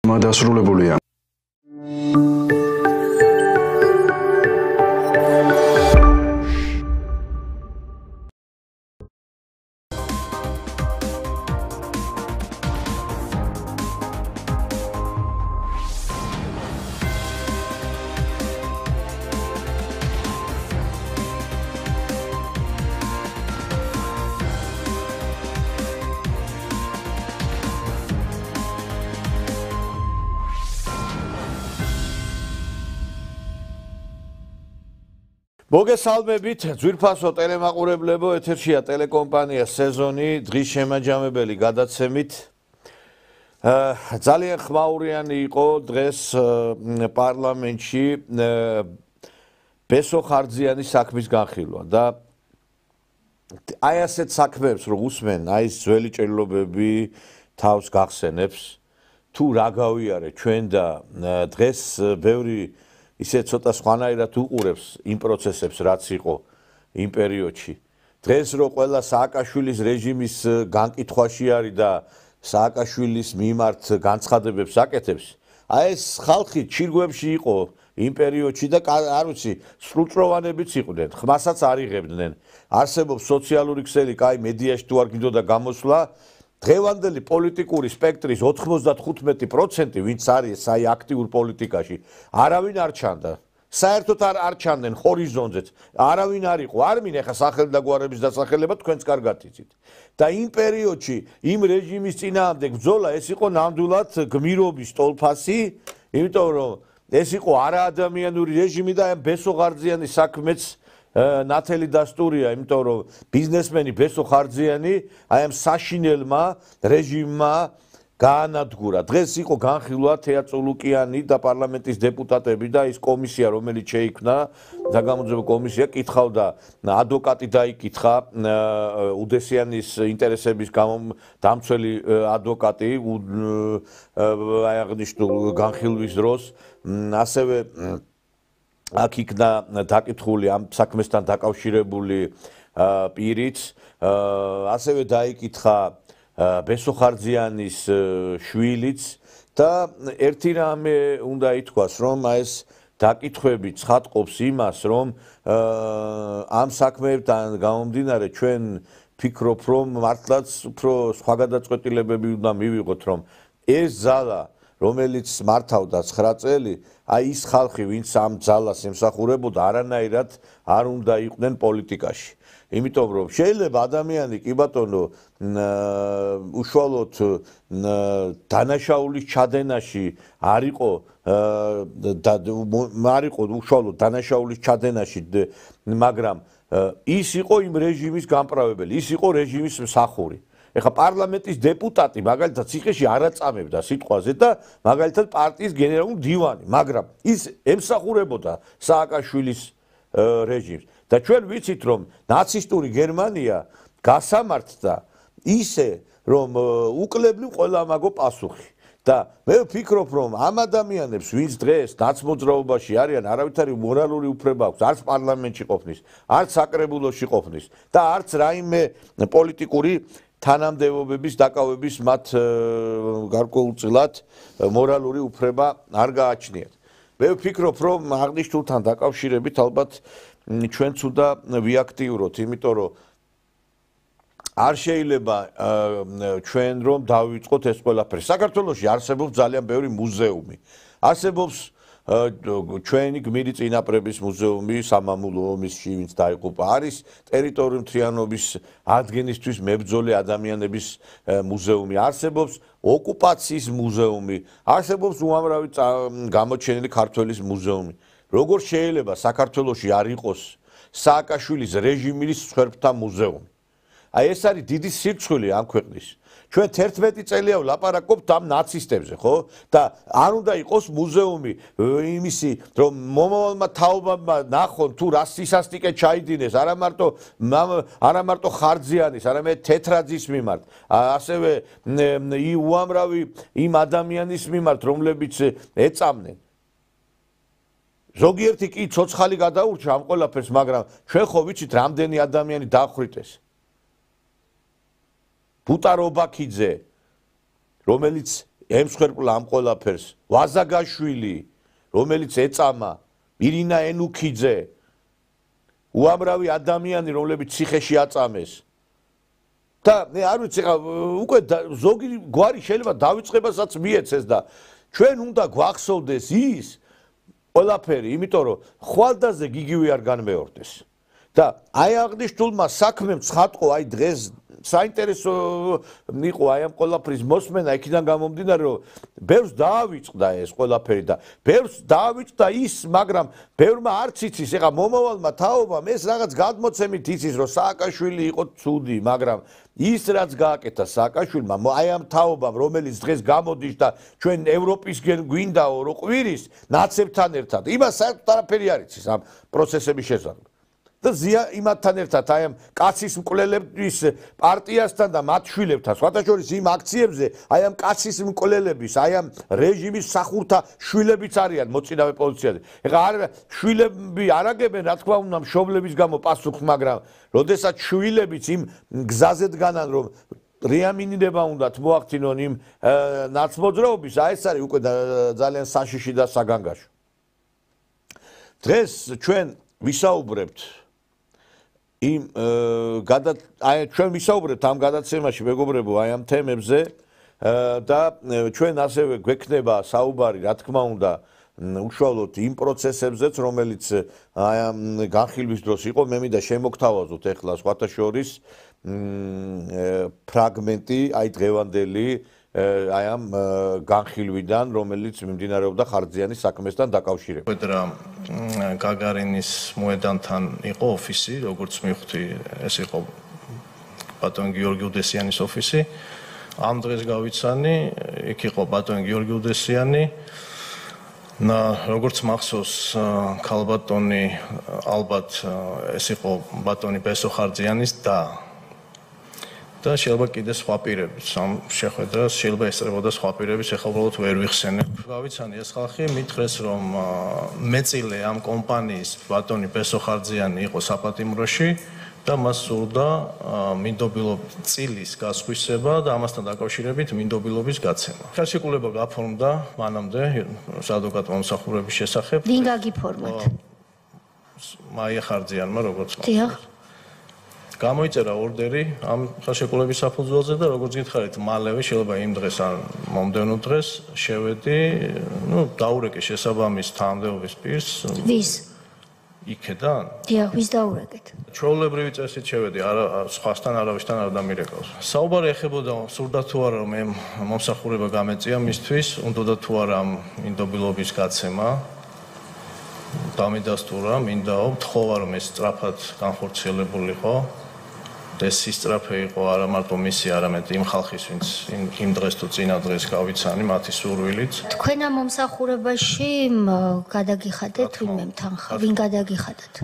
დასრულებულია. მოგესალმებით, ძვირფასო ტელემაყურებლებო, ეთერშია ტელეკომპანია სეზონი, დღის შემაჯამებელი გადაცემით. ძალიან ხმაურიანი იყო დღეს პარლამენტში ბესო ხარძიანის საქმის განხილვა და აი ასეთ საქმეებს რო უსმენ, აი ეს ძველი ჭრილობები თავს გახსენებს, თუ რა გავიარე ჩვენ და დღეს ბევრი ისე ცოტა სხვანაირად უყურებს იმ პროცესებს, რაც იყო იმ პერიოდში. დღეს რო ყველა სააკაშვილის რეჟიმის განკითხვაში არის და სააკაშვილის მიმართ განცხადებებს აკეთებს, აი ეს ხალხი ჩირგვებში იყო იმ პერიოდში და არ ვიცი, სრულწლოვანებიც იყვნენ, ხმასაც არ იღებდნენ. არსებობს სოციალური ქსელი, კაი მედიაში თუ არ გინდოდა გამოსვლა, დღევანდელი პოლიტიკური სპექტრის 95% ვინც არის აი აქტიურ პოლიტიკაში, არავინ არ ჩანდა. საერთოდ არ ჩანდნენ ჰორიზონტზეც. არავინ არ იყო. არ მინე ხა სახელმწიფოების დასახელება თქვენც კარგად იცით. და იმ პერიოდში იმ რეჟიმის წინააღმდეგ ბრძოლა ეს იყო ნამდვილად გმირობის ტოლფასი, იმიტომ რომ ეს იყო არაადამიანური რეჟიმი და აი ბესო ხარძიანის საქმეც ნათელი დასტურია, იმიტომ რომ ბიზნესმენი ბესო ხარძიანი აი ამ საშინელმა რეჟიმმა გაანადგურა. დღეს იყო განხილვა თეატრულუკიანი და პარლამენტის დეპუტატები და ის კომისია, რომელიც შეიქმნა, საგამოძიებო კომისია, კითხავდა ადვოკატი დაიკითხა უდესიანის ინტერესების დამცველი ადვოკატი აი აღნიშნულ განხილვის დროს, ასევე აქ იქნა დაკითხული ამ საქმესთან დაკავშირებული პირიც, ასევე დაიკითხა ბესო ხარძიანის შვილიც და ერთი რამე უნდა ითქვას, რომ ეს დაკითხვები ცხადყოფს იმას, რომ ამ საქმეებთან გამომდინარე ჩვენ ფიქრობ, რომ მართლაც უფრო სხვა გადაწყვეტილებები უნდა მივიღოთ, რომ ეს ძალა რომელიც მართავდა 9 წელი, აი ის ხალხი, ვინც ამ ძალას ემსახურებოდა, არანაირად არ უნდა იყვნენ პოლიტიკაში. იმიტომ რომ შეიძლება ადამიანი კი ბატონო უშუალოდ დანაშაულის ჩადენაში არ იყო უშუალოდ დანაშაულის ჩადენაში, მაგრამ ის იყო იმ რეჟიმის გამправებელი, ის იყო რეჟიმის მსახური. ეხა პარლამენტის დეპუტატი მაგალითად ციხეში არ აწამებდა სიტყვაზე და მაგალითად პარტიის გენერალური დივანი, მაგრამ ის ემსახურებოდა სააკაშვილის რეჟიმს. და ჩვენ ვიცით, რომ ნაცისტური გერმანია გასამართდა ისე, რომ უკლებლივ ყველა მაგო პასუხი. და მე ვფიქრობ, რომ ამ ადამიანებს, ვინც დღეს ნაცმოძრაობაში არიან, არავითარი მორალური უფლება აქვს, არც პარლამენტში ყოფნის, არც საკრებულოში ყოფნის და არც რაიმე პოლიტიკური თანამდებობების დაკავების მათ გარკვეულწილად მორალური უფლება არ გააჩნიათ. მე ვფიქრობ, რომ აღნიშნულთან დაკავშირებით ალბათ ჩვენც უნდა ვიაქტიუროთ, იმიტომ რომ არ შეიძლება ჩვენ რომ დავიწყოთ ეს ყველაფერი. საქართველოში არსებობს ძალიან ბევრი მუზეუმი. არსებობს ჩვენი გმირი წინაპრების მუზეუმი, სამამულო ომისში ვინც დაიღუპა, არის ტერიტორიული მთლიანობის ადგენისთვის მებრძოლი ადამიანების მუზეუმი, არსებობს ოკუპაციის მუზეუმი, არსებობს უამრავი გამოჩენილი ქართველის მუზეუმი. როგორ შეიძლება საქართველოში არ იყოს სააკაშვილის რეჟიმის მსხვერპლთა მუზეუმი? აი ეს არის დიდი სირცხვილი ამ ქვეყნის. ჩვენ 11 წელია ვლაპარაკობთ ამ ნაცისტებზე, ხო? და არ უნდა იყოს მუზეუმი იმისი, რომ მომავალმა თაობებმა ნახონ თუ რა სისასტიკე ჩაიდინეს, არა მარტო ხარძიანის, არამედ თეთრაძის მიმართ, ასევე უამრავი იმ ადამიანის მიმართ, რომლებიც ეწამნენ. ზოგიერთი კი ცოცხალი გადაურჩა ამ ყველაფერს, მაგრამ ჩვენ ხო ვიცით რამდენი ადამიანი დახვრიტეს. ბუტა რობაქიძე, რომელიც ემსხვერპლა ამ ყველაფერს ვაზაგაშვილი, რომელიც ეწამა ირინა ენუქიძე, უამრავი ადამიანი, რომლებიც ციხეში აწამეს. და მე არ ვიცი, ხა უკვე ზოგი გვარი შეიძლება დავიწყებასაც მიეცეს და ჩვენ უნდა გვახსოვდეს ის ყველაფერი, იმიტომ რომ ხვალდაზე გიგივი არ განმეორდეს. და აი აღნიშნულმა საქმემ ცხადყო აი დღეს საინტერესო იყო აი ამ ყველაფრის მოსმენა იქიდან გამომდინარე რომ ბევრს დაავიწყდა ეს ყველაფერი და ბევრს დაავიწყდა ის მაგრამ ბევრმა არც იცის ეხა მომავალმა თაობამ ეს რაღაც გადმოცემით იცის რომ სააკაშვილი იყო ცუდი მაგრამ ის რაც გააკეთა სააკაშვილმა აი ამ თაობამ რომელიც დღეს გამოდის და ჩვენ ევროპისგენ გვინდაო რო ყვირის ნაცებთან ერთად იმას საერთოდ არაფერი არ იცის ამ პროცესების შესახებ და ზია იმათთან ერთად აი ამ კაცის მკვლელების პარტიასთან და მათ შვილებთან სხვათა შორის იმ აქციებზე აი ამ კაცის მკვლელების აი ამ რეჟიმის სახურთა შვილებიც არიან მოწინავე პოზიციაზე ეხლა არ შვილები არაგებენ რა თქმა უნდა მშობლების გამო პასუხს მაგრამ როდესაც შვილებიც იმ გზაზე დგანან რომ რეამინირება უნდათ მოახდინონ იმ ნაცმოძრაობის აი ეს არის უკვე ძალიან საშიში და საგანგაშო დღეს ჩვენ ვისაუბრებთ იმ ჩვენ ვისაუბრებთ ამ გადაცემაში მეგობრებო აი ამ თემებზე და ჩვენ ასევე გვექნება საუბარი რა თქმა უნდა უშუალოდ იმ პროცესებზეც რომელიც აი ამ განხილვის დროს იყო მე მინდა შემოგთავაზოთ ეხლა სხვათა შორის ფრაგმენტი აი დღევანდელი აი ამ განხილვიდან რომელიც მიმდინარეობდა ხარჯიანის საქმესთან დაკავშირებით. გაგარინის მოედანთან იყო ოფისი, როგორც მივხვდი, ეს იყო ბატონ გიორგი უდესიანის ოფისი. ამ დღეს გავიცანი, იქ იყო ბატონ გიორგი უდესიანი. როგორც მახსოვს, ქალბატონი ალბათ ეს იყო ბატონი ბესო ხარჯიანის და შეიძლება კიდე სხვა პირებიც ამ შეხვედრას შეიძლება ესწრებოდა სხვა პირებიც ეხლა უბრალოდ ვერ ვიხსენებ. გავიცანი ეს ხალხი მითხრეს რომ მეწილე ამ კომპანიის ბატონი ბესო ხარჯიანი იყო საპატიმროში და მას სურდა მინდობილობის გასხვისება და ამასთან დაკავშირებით მინდობილობის გაცემა. ხელშეკრულება გაფორმდა მანამდე ადვოკატ მომსახურების შესახებ. ვინ გაგიფორმოთ? მაია ხარჯიანმა როგორც მახსოვს. გამოიწერა ორდერი ამ ხელშეკრულების საფუძველზე და როგორც გითხარით, მალევე შეიძლება იმ დღეს ან მომდევნო დღეს შევედი, დაურეკე შესაბამის თანამდებობის პირს. ვის? იქედან? დიახ, ვის დაურეკეთ? ჩვეულებრივი წესით შევედი, სხვასთან არავისთან არ დამირეკავს. საუბარი ეხებოდა სურდა თუ არა მე მომსახურება გამეწია მისთვის, უნდა თუ არა მინდობილობის გაცემა. დამიდასტურა, მინდაო, მთხოვა რომ ეს სწრაფად განხორციელებულიყო. ეს სისწრაფე იყო არა მარტო მისი, არამედ იმ ხალხის, ვინც იმ დღეს თუ წინა დღეს გავიცანი, მათი სურვილით. თქვენ ამ მომსახურებაში გადაგიხადეთ ვინმე თანხა? ვინ გადაგიხადათ?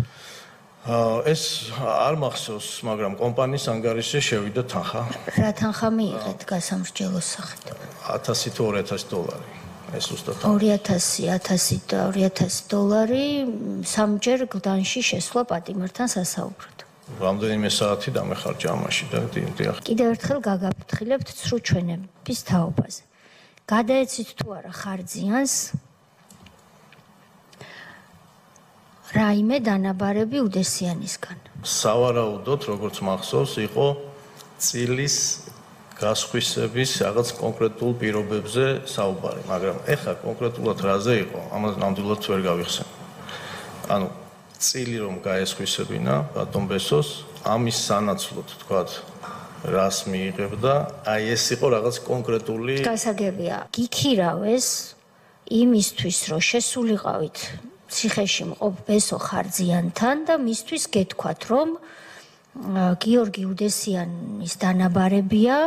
ეს არ მახსოვს, მაგრამ კომპანიის ანგარიშზე შევიდა თანხა. რა თანხა მიიღეთ გასამრჯელოს სახით? 1000 თუ 2000 დოლარი. ეს უბრალოდ 2000 და 2000 დოლარი სამჯერ გლდანში შესვლა პატიმართან სასაუბროდ. რამდენიმე საათი დამეხარჯა ამაში და დიახ. კიდევ ერთხელ გაგაფრთხილებთ ცრუ ჩვენების თაობაზე. გადაეცით თუ არა ხარჯიანს რაიმე დანაბარები უდესიანისგან. სავარაუდოდ, როგორც მახსოვს, იყო წილის გასხვისების რაღაც კონკრეტულ პირობებზე საუბარი, მაგრამ ეხლა კონკრეტულად რაზე იყო, ამას ნამდვილად ვერ გავიხსენ. ანუ წილი რომ გაესხვისებინა ბატონ ბესოს, ამის სანაცვლოდ, თქვათ, რას მიიღებდა, აი ეს იყო რაღაც კონკრეტული გასაგებია. გიქირავეს იმისთვის, რომ შესულიყავით ციხეში მყოფ ბესო ხარჯიანთან და მისთვის გეთქვათ, რომ გიორგი უდესიანის დანაბარებია,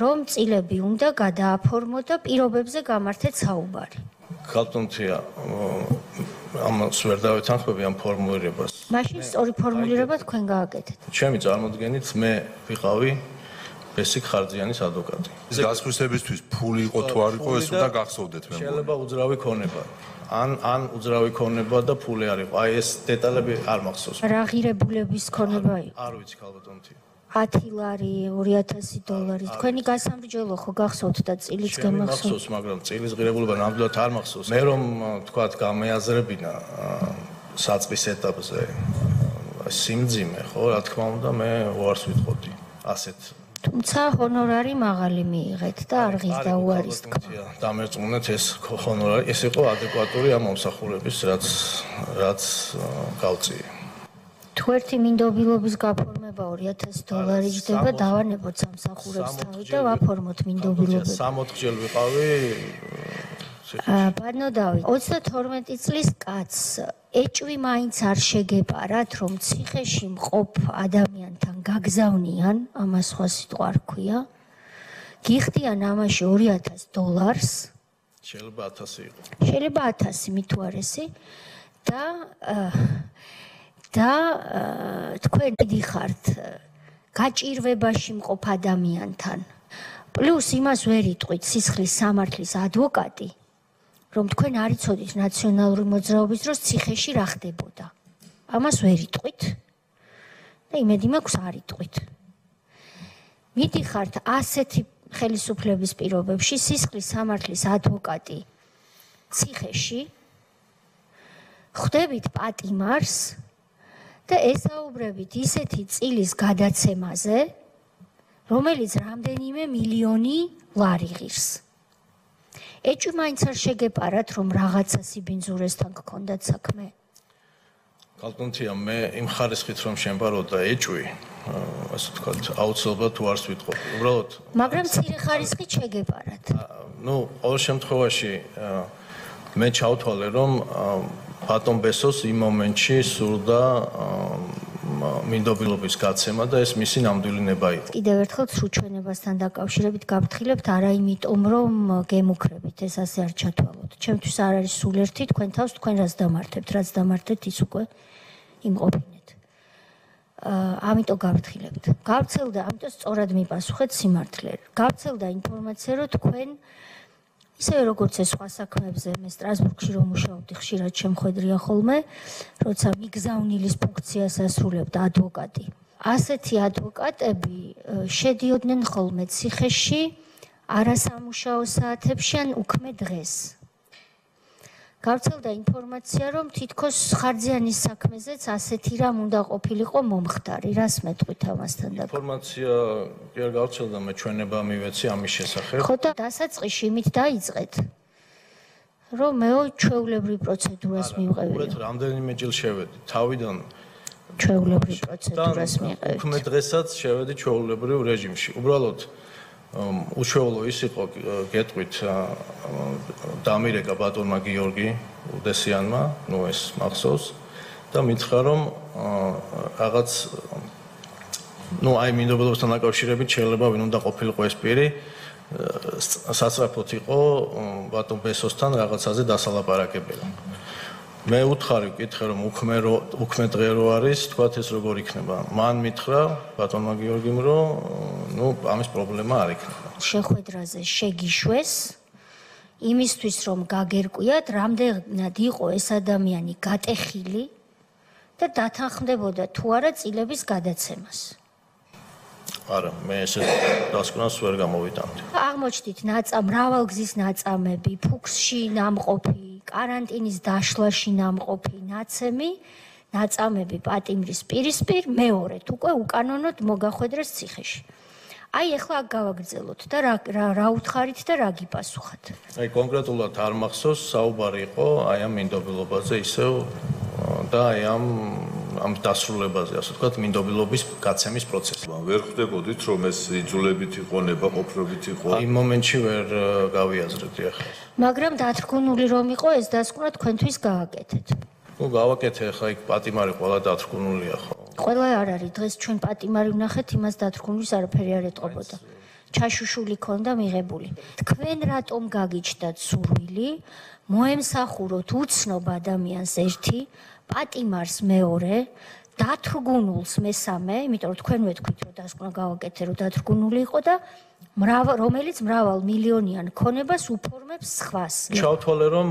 რომ წილები უნდა გადააფორმო და პირობებზე გამართეთ საუბარი. ქალბატონთია, ამას ვერ დავეთანხმები ამ ფორმულირებას. მაშინ სწორი ფორმულირება თქვენ გააკეთეთ. ჩემი წარმოდგენით მე ვიყავი ბესიკ ხარჯიანის ადვოკატი. ეს გასხვისებისთვის ფული იყო თუ არ იყო, ეს უნდა გახსოვდეთ მე. შეიძლება უძრავი ქონება. ან უძრავი ქონება და ფული არ იყო. აი ეს დეტალები არ მახსოვს. რა ღირებულების ქონება იყო? არ ვიცი ქალბატონთია. 10 ლარი, 2000 დოლარი. თქვენი გასამრჯელო ხო გახსოვთ და წილიც გამახსოვთ? მახსოვს, მაგრამ წილის ღირებულება ნამდვილად არ მახსოვს. მე რომ თქვათ გამეაზრებინა საწყის ეტაპზე სიმძიმე, ხო, რა თქმა უნდა, მე უარს ვიტყოდი ასეთ. თუმცა ჰონორარი მაღალი მიიღეთ და არ ღირდა უარის თქმა. დამერწმუნეთ ეს ჰონორარი, ეს იყო ადეკვატური ამ მომსახურების, რაც გავწიე. თუ ერთი მინდობილობის გაფორმება 2000 დოლარი ჯდება, დავანებოთ სამსახურებს თავი და ვაფორმოთ მინდობილობები. 60 ვიყავი. ბანო დავით, 32 წლის კაცს ეჭვი მაინც არ შეგეპარათ, რომ ციხეში მყოფ ადამიანთან გაგზავნიან, ამას სხვა სიტყვა არ ქვია. გიხდიან ამაში 2000 დოლარს. შეიძლება 1000 იყო. შეიძლება 1000 მითუარესი და თქვენ დიხართ გაჭირვებაში მყოფ ადამიანთან. პლუს იმას ვერ იტყვით სისხლის სამართლის ადვოკატი, რომ თქვენ არ იცოდით ნაციონალური მოძრაობის დროს ციხეში რა ხდებოდა. ამას ვერ იტყვით და იმედი მაქვს არ იტყვით. მიდიხართ ასეთი ხელისუფლების პირობებში სისხლის სამართლის ადვოკატი ციხეში, ხვდებით პატიმარს და ესაუბრებით ისეთი წილის გადაცემაზე, რომელიც რამდენიმე მილიონი ლარი ღირს. ეჭვი მაინც არ შეგეპარათ, რომ რაღაცა სიბინძურესთან გქონდათ საქმე? კალკუნთია, მე იმ ხარისხით რომ შემბაროდა ეჭვი, ასე ვთქვათ, აუცილებლად უარს ვიტყოდი. უბრალოდ, მაგრამ მცირე ხარისხით შეგეპარათ. ყოველ შემთხვევაში მე ჩავთვალე, რომ ბატონ ბესოს იმ მომენტში სურდა მინდობილობის გაცემა და ეს მისი ნამდვილი ნება იყო. კიდევ ერთხელ სრუჩვენებასთან დაკავშირებით გავფრთხილებთ, არა იმიტომ, რომ გემუქრებით, ეს ასე არ ჩათვალოთ. ჩემთვის არ არის სულ ერთი, თქვენ თავს თქვენ რას დამართებთ, რაც დამართეთ, ის უკვე იმყოფინეთ. ამიტომ გავფრთხილებთ. გავცელდა, ამიტომ სწორად მიპასუხეთ სიმართლე. გავცელდა ინფორმაცია, რომ თქვენ ისე როგორც ეს სხვა საქმეებზე მე სტრასბურგში რომ მუშაობდი, ხშირად შემხედრია ხოლმე, როცა მიგზავნილის ფუნქციას ასრულებდა ადვოკატი. ასეთი ადვოკატები შედიოდნენ ხოლმე ციხეში არასამუშაო საათებში ან უქმე დღეს. გავცელდა ინფორმაცია, რომ თითქოს ხარჯიანის საქმეზეც ასეთი რამ უნდა ყოფილიყო მომხდარი. რას მეტყვით ამასთან დაკავშირებით? ინფორმაცია კი არ გავცელდა, მე ჩვენება მივეცი ამის შესახებ. ხო და დასაწყისში იმით დაიწყეთ, რომ მეო ჩვეულებრივ პროცედურას მივყევი. უბრალოდ რამდენიმე ჯილ შევედი. თავიდან ჩვეულებრივ პროცედურას მივყევი. უქმე დღესაც შევედი ჩვეულებრივ რეჟიმში. უბრალოდ უჩვეულო ის იყო, გეტყვით, დამირეკა ბატონმა გიორგი უდესიანმა, ეს მახსოვს და მითხრა, რომ რაღაც აი მინდობილობასთან დაკავშირებით შეიძლება ვინ უნდა ყოფილიყო ეს პირი, სასწრაფოდ იყო ბატონ ბესოსთან რაღაცაზე დასალაპარაკებელი. მე უთხარი ვკითხე, რომ უქმე დღე რო არის, თქვათ ეს როგორ იქნება. მან მითხრა ბატონმა გიორგიმ, რომ ამის პრობლემა არ იქნება. შეხვედრაზე შეგიშვეს იმისთვის, რომ გაგერკვიათ, რამდენად იყო ეს ადამიანი გატეხილი და დათანხმდებოდა თუ არა წილების გადაცემას. არა, მე ესე დასკვნას ვერ გამოვიტანდი. აღმოჩნდით მრავალგზის ნაწამები, ფუქსში ნამყოფი, კარანტინის დაშლაში ნამყოფი ნაწამები პატიმრის პირისპირ მეორედ უკვე უკანონოდ მოგახვედრეს ციხეში. აი ეხლა აქ გავაგრძელოთ და რა უთხარით და რა გიპასუხათ. აი კონკრეტულად არ მახსოვს, საუბარი იყო აი ამ მინდობილობაზე ისევ და აი ამ დასრულებაზე, ასე ვთქვათ, მინდობილობის გაცემის პროცესი. ვერ ხვდებოდით, რომ ეს იძულებით იყო, ნებაყოფლობით იყო? იმ მომენტში ვერ გავიაზრებდი ახლა. მაგრამ დათრგუნული რომ იყო ეს დასკვნა თქვენთვის გააკეთეთ. გავაკეთე ახლა იქ პატიმარი ყველა დათრგუნულია ხო? ყველა არ არის, დღეს ჩვენ პატიმარი ვნახეთ, იმას დათრგუნვის არაფერი არ ეტყობოდა. ჩაშუშული ქონდა მიღებული. თქვენ რატომ გაგიჩნდათ სურვილი მოემსახუროთ უცნობ ადამიანს ერთი, პატიმარს მეორე, დათრგუნულს მესამე, იმიტომ რომ თქვენ ვეთქვით, რომ დასკვნა გავაკეთე, რომ დათრგუნული იყო და რომელიც მრავალ მილიონიან ქონებას უფორმებს სხვას. ჩავთვალე, რომ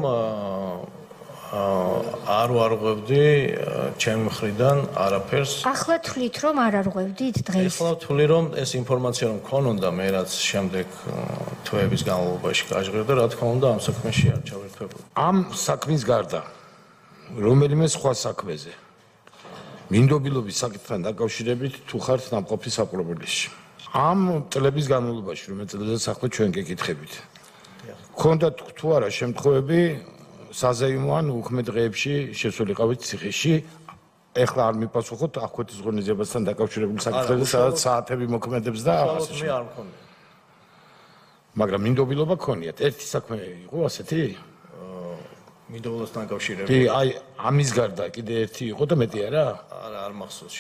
არ ვარღვევდი ჩემი მხრიდან არაფერს. ახლა თვლით რომ არ არღვევდით დღეს? ახლა ვთვლი რომ ეს ინფორმაცია რომ ქონოდა მე რაც შემდეგ თვეების განმავლობაში გაჟღერდა, რა თქმა უნდა ამ საქმეში არ ჩავერთვებოდი. ამ საქმის გარდა რომელიმე სხვა საქმეზე მინდობილობის საკითხთან დაკავშირებით თუ ხართ ნამყოფი საპრობილისში. ამ წლების განმავლობაში რომელიც წლებსაც ახლა ჩვენ გეკითხებით. ქონდათ თუ არა შემთხვევები საზეიმო ან უქმე დღეებში შესულიყავით ციხეში. ეხლა არ მიპასუხოთ აღკვეთის ღონისძიებასთან დაკავშირებული საკითხებზე, სადაც საათები მოქმედებს და ახლა მე არ მქონია. მაგრამ მინდობილობა ქონიათ. ერთი საქმე იყო ასეთი? მინდობილობასთან დაკავშირებით. კი, აი ამის გარდა კიდე ერთი იყო და მეტი არა? არა, არ მახსოვს.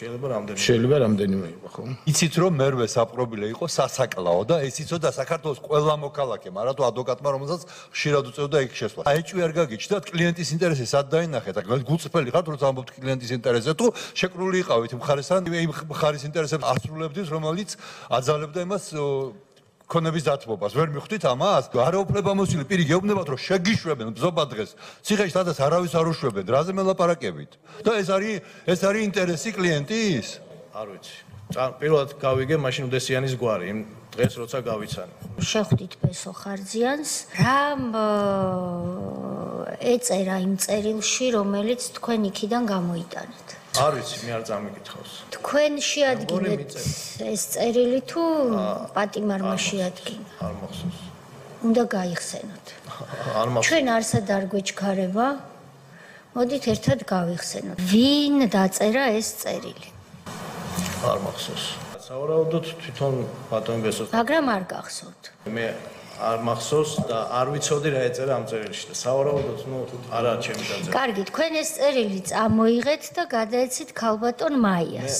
შეიძლება რამდენიმე იყო, ხო? იცით რომ მერვე საპრობილე იყო სასაკლაო და ეს იცოდა საქართველოს ყველა მოქალაქემ, არა თუ ადვოკატმა, რომელსაც ხშირად უწევდა იქ შესვლა. აიჭვი არ გაგიჩნდათ კლიენტის ინტერესი სად დაინახეთ? გულწრფელი ხართ როცა ამბობთ კლიენტის ინტერესზე თუ შეკრული იყავით მხარესთან, იმ მხარის ინტერესებს ასრულებდით, რომელიც აძალებდა იმას ქონების დათმობას. ვერ მიხვდით ამას? არაუფლებამოსილი პირი გეუბნებათ რომ შეგიშვებენ ბზობა დღეს. ციხეში სადაც არავის არ უშვებენ, რაზე მელაპარაკებით? და ეს არის ინტერესი კლიენტის? არ ვიცი. პირველად გავიგე მაშინ უდესიანის გვარი, იმ დღეს როცა გავიცანი. შეხვდით ბესო ხარძიანს, რამ ეწერა იმ წერილში, რომელიც თქვენ იქიდან გამოიტანეთ? არ ვიცი, მე არ წამიკითხავს. თქვენ შეადგინეთ ეს წერილი თუ პატიმარმა შეადგინა? არ მახსოვს. უნდა გაიხსენოთ. არ მახსოვს. ჩვენ არსად არ გვეჩქარება. მოდით ერთად გავიხსენოთ. ვინ დაწერა ეს წერილი? არ მახსოვს. სავარაუდოდ თვითონ ბატონ ბესოს. მაგრამ არ გახსოვთ. მე არ მახსოვს და არ ვიცოდი რა ეწერა ამ წერილში და სავარაუდოდ არა ჩემი დაწერა. კარგი, თქვენ ეს წერილი წამოიღეთ და გადაეცით ქალბატონ მაიას.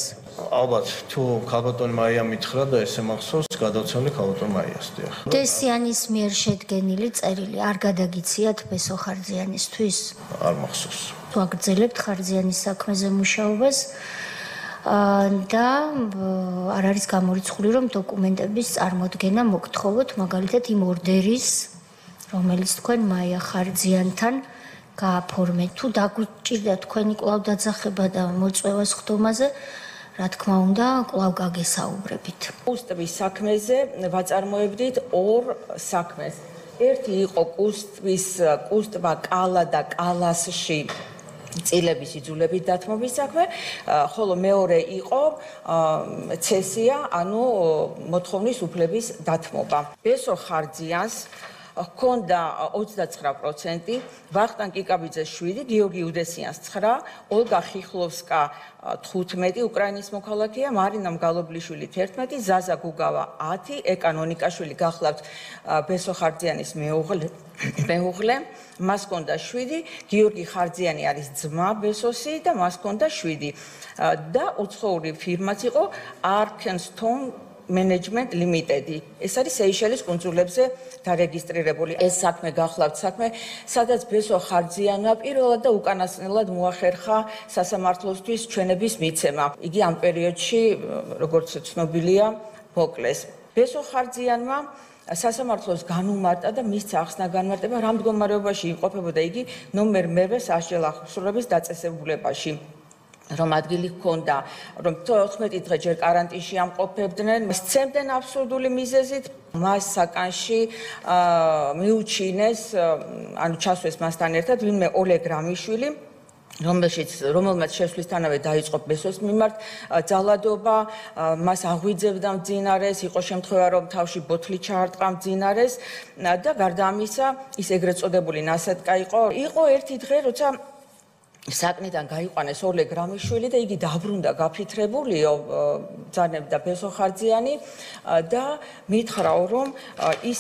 ალბათ თუ ქალბატონ მაია მითხრა და ესე მახსოვს, გადავცემდი ქალბატონ მაიას, დიახ. დესიანის მიერ შედგენილი წერილი არ გადაგიციათ ბესო ხარძიანისთვის? არ მახსოვს. თუ აგრძელებთ ხარძიანის საქმეზე მუშაობას და არ არის გამორიცხული რომ დოკუმენტების წარმოდგენა მოგთხოვოთ, მაგალითად იმ ორდერის, რომელიც თქვენ მაია ხარძიანთან გააფორმეთ. თუ დაგუჭირდა თქვენი კვლავ დაძახება და მოწვევა სხდომაზე, რა თქმა უნდა, კვლავ გაგესაუბრებით. კუსტვის საქმეზე ვაწარმოებდით ორ საქმეს. ერთი იყო კუსტვა კალა და კალასში წილების იძულებით დათმობის საქმე, ხოლო მეორე იყო ცესია, ანუ მოთხოვნის უფლების დათმობა. ბესო ხარძიანს ჰქონდა 29%, ვახტანგ კიკაბიძეს 7, გიორგი უდესიანს 9, ოლგა ხიხლოვსკა 15, უკრაინის მოქალაქეა, მარინა მგალობლიშვილი 11, ზაზა გუგავა 10, ეკა ნონიკაშვილი გახლავთ ბესო ხარძიანის მეუღლე, მას ჰქონდა 7, გიორგი ხარძიანი არის ძმა ბესოსი და მას ჰქონდა 7 და უცხოური ფირმაც იყო Arkenstone Management Limited. ეს არის სეიშელის კუნძულებზე დარეგისტრირებული. ეს საქმე გახლავთ საქმე, სადაც ბესო ხარძიანმა პირველად და უკანასკნელად მოახერხა სასამართლოსთვის ჩვენების მიცემა. იგი ამ პერიოდში, როგორც ცნობილია, მოკლეს. ბესო ხარძიანმა სასამართლოს განუმარტა და მისცა ახსნა განმარტება, რა მდგომარეობაში იმყოფებოდა იგი ნომერ მერვე სასჯელ ახსოვების დაწესებულებაში. რომ ადგილი ჰქონდა, რომ 14 დღე ჯერ კარანტინში ამყოფებდნენ, სცემდნენ აბსურდული მიზეზით, მას საკანში მიუჩინეს, ანუ ჩასვეს მასთან ერთად ვინმე ოლეგ რამიშვილი, რომელმაც შესვლისთანავე დაიწყო ბესოს მიმართ ძალადობა, მას აღვიძებდა მძინარეს, იყო შემთხვევა, რომ თავში ბოთლი ჩაარტყა მძინარეს და გარდა ამისა, ის ეგრეთ წოდებული ნასეტკა იყო. იყო ერთი დღე, როცა საკნიდან გაიყვანეს ოლეგ რამიშვილი და იგი დაბრუნდა გაფითრებულიო, ბრძანებდა ბესო ხარძიანი და მითხრაო, რომ ის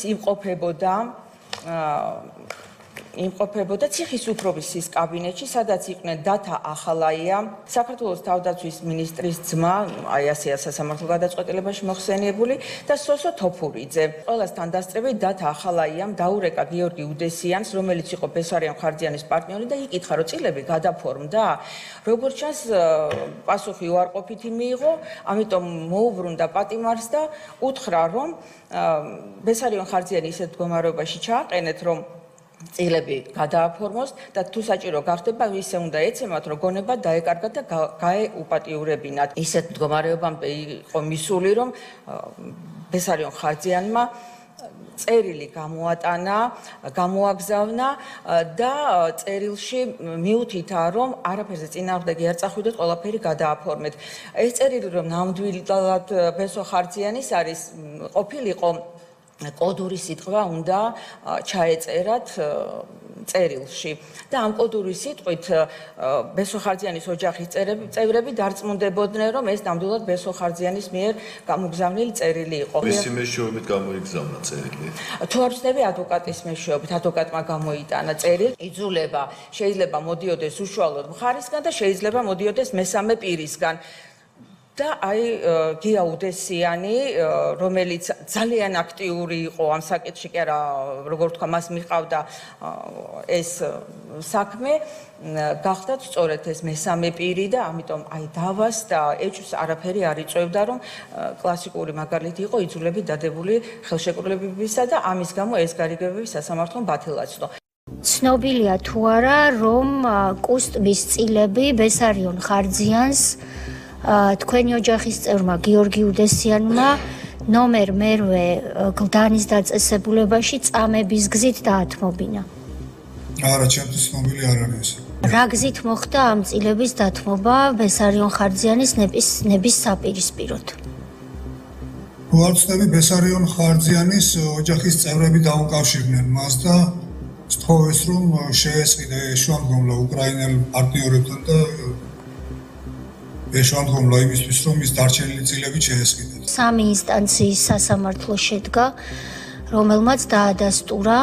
იმყოფებოდა ციხის უფროსის კაბინეტში, სადაც იყვნენ დათა ახალაია, საქართველოს თავდაცვის მინისტრის ძმა, აი ასეა სასამართლო გადაწყვეტილებაში მოხსენიებული და სოსო თოფურიძე. ყველასთან დასწრებით დათა ახალაიამ დაურეკა გიორგი უდესიანს, რომელიც იყო ბესარიან ხარძიანის პარტნიორი და იკითხა, რომ წილები გადაფორმდა. როგორც ჩანს, პასუხი უარყოფითი მიიღო, ამიტომ მოუბრუნდა პატიმარს და უთხრა, რომ ბესარიან ხარძიანი ისეთ მდგომარეობაში ჩააყენეთ, რომ წილები გადააფორმოს და თუ საჭირო გახდება ისე უნდა ეცემათ რომ გონება დაეკარგათ და გაეუპატიურებინათ. ისეთ მდგომარეობამდე იყო მისული რომ ბესარიონ ხარძიანმა წერილი გამოატანა, გამოაგზავნა და წერილში მიუთითა რომ არაფერზე წინააღმდეგი არ წახვიდეთ, ყველაფერი გადააფორმეთ. ეს წერილი რომ ნამდვილად ბესო ხარძიანის არის ყოფილიყო კოდური სიტყვა უნდა ჩაეწერათ წერილში და ამ კოდური სიტყვით ბესო ხარძიანის ოჯახის წევრები დარწმუნდებოდნენ რომ ეს ნამდვილად ბესო ხარძიანის მიერ გამოგზავნილი წერილი იყო. მისი მეშვეობით გამოიგზავნა წერილი. თუ არ ვცდები ადვოკატის მეშვეობით, ადვოკატმა გამოიტანა წერილი, იძულება შეიძლება მოდიოდეს უშუალოდ მხარისგან და შეიძლება მოდიოდეს მესამე პირისგან. და აი გია უდესიანი, რომელიც ძალიან აქტიური იყო ამ საკითხში, კი არა, როგორ ვთქვა, მას მიყავდა ეს საქმე, გახდათ სწორედ ეს მესამე პირი და ამიტომ აი დავას და ეჭვს არაფერი არ იწევდა, რომ კლასიკური მაგალითი იყო იძულებით დადებული ხელშეკრულებებისა და ამის გამო ეს გარიგებები სასამართლომ ბათილացნო. ცნობილია თუ არა, რომ კუსტმის წილები ბესარიონ ხარძიანს თქვენი ოჯახის წევრმა გიორგი უდესიანმა ნომერ მერვე გლდანის დაწესებულებაში წამების გზით დაათმობინა. არა, ჩემთვის ცნობილი არ არის. რა გზით მოხდა ამ წილების დათმობა ბესარიონ ხარძიანის ნების საპირისპიროდ? თუ არ ვცდები, ბესარიონ ხარძიანის ოჯახის წევრები დაუკავშირდნენ მას და სთხოვეს, რომ შეესყიდა შუამდგომლო უკრაინელ პარტნიორებთან და ეშუამდგომლო იმისთვის, რომ ის დარჩენილი წილები შეესყიდათ. 3 ინსტანციის სასამართლო შედგა, რომელმაც დაადასტურა,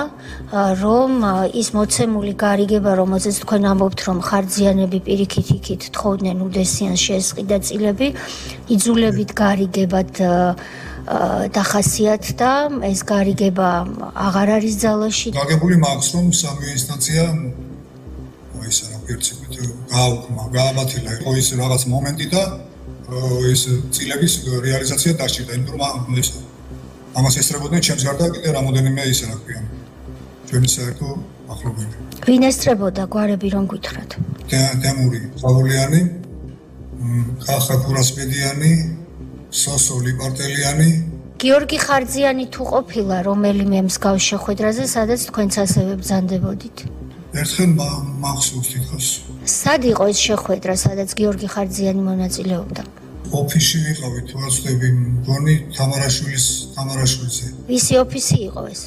რომ ის მოცემული გარიგება, რომელზეც თქვენ ამბობთ, რომ ხარძიანები პირიქით იქით თხოვდნენ უდესიანს შეესყიდა წილები, იძულებით გარიგებად დახასიათდა, ეს გარიგება აღარ არის ძალაში. გაგებული მაქვს, რომ 3 ინსტანცია ისე რა პირცებით გააბათილა იყო ის რაღაც მომენტი და ეს წილების რეალიზაცია დასჭირდა, იმიტომ რომ ამას ესწრებოდნენ ჩემს გარდა კიდე რამოდენიმე ისე რა ქვია ჩვენი საერთო ახლობელი. ვინ ესწრებოდა გვარები რომ გითხრათ? დემური ხაულიანი, ხახა გურასპედიანი, სოსო ლიპარტელიანი. გიორგი ხარძიანი თუ ყოფილა რომელიმე მსგავს შეხვედრაზე, სადაც თქვენც ასევე ბრძანდებოდით? ერთხელ მახსოვს თითქოს. სად იყო ეს შეხვედრა, სადაც გიორგი ხარძიანი მონაწილეობდა? ოფისში ვიყავი, თუ არ ვცდები, მგონი თამარაშვილზე. ვისი ოფისი იყო ეს?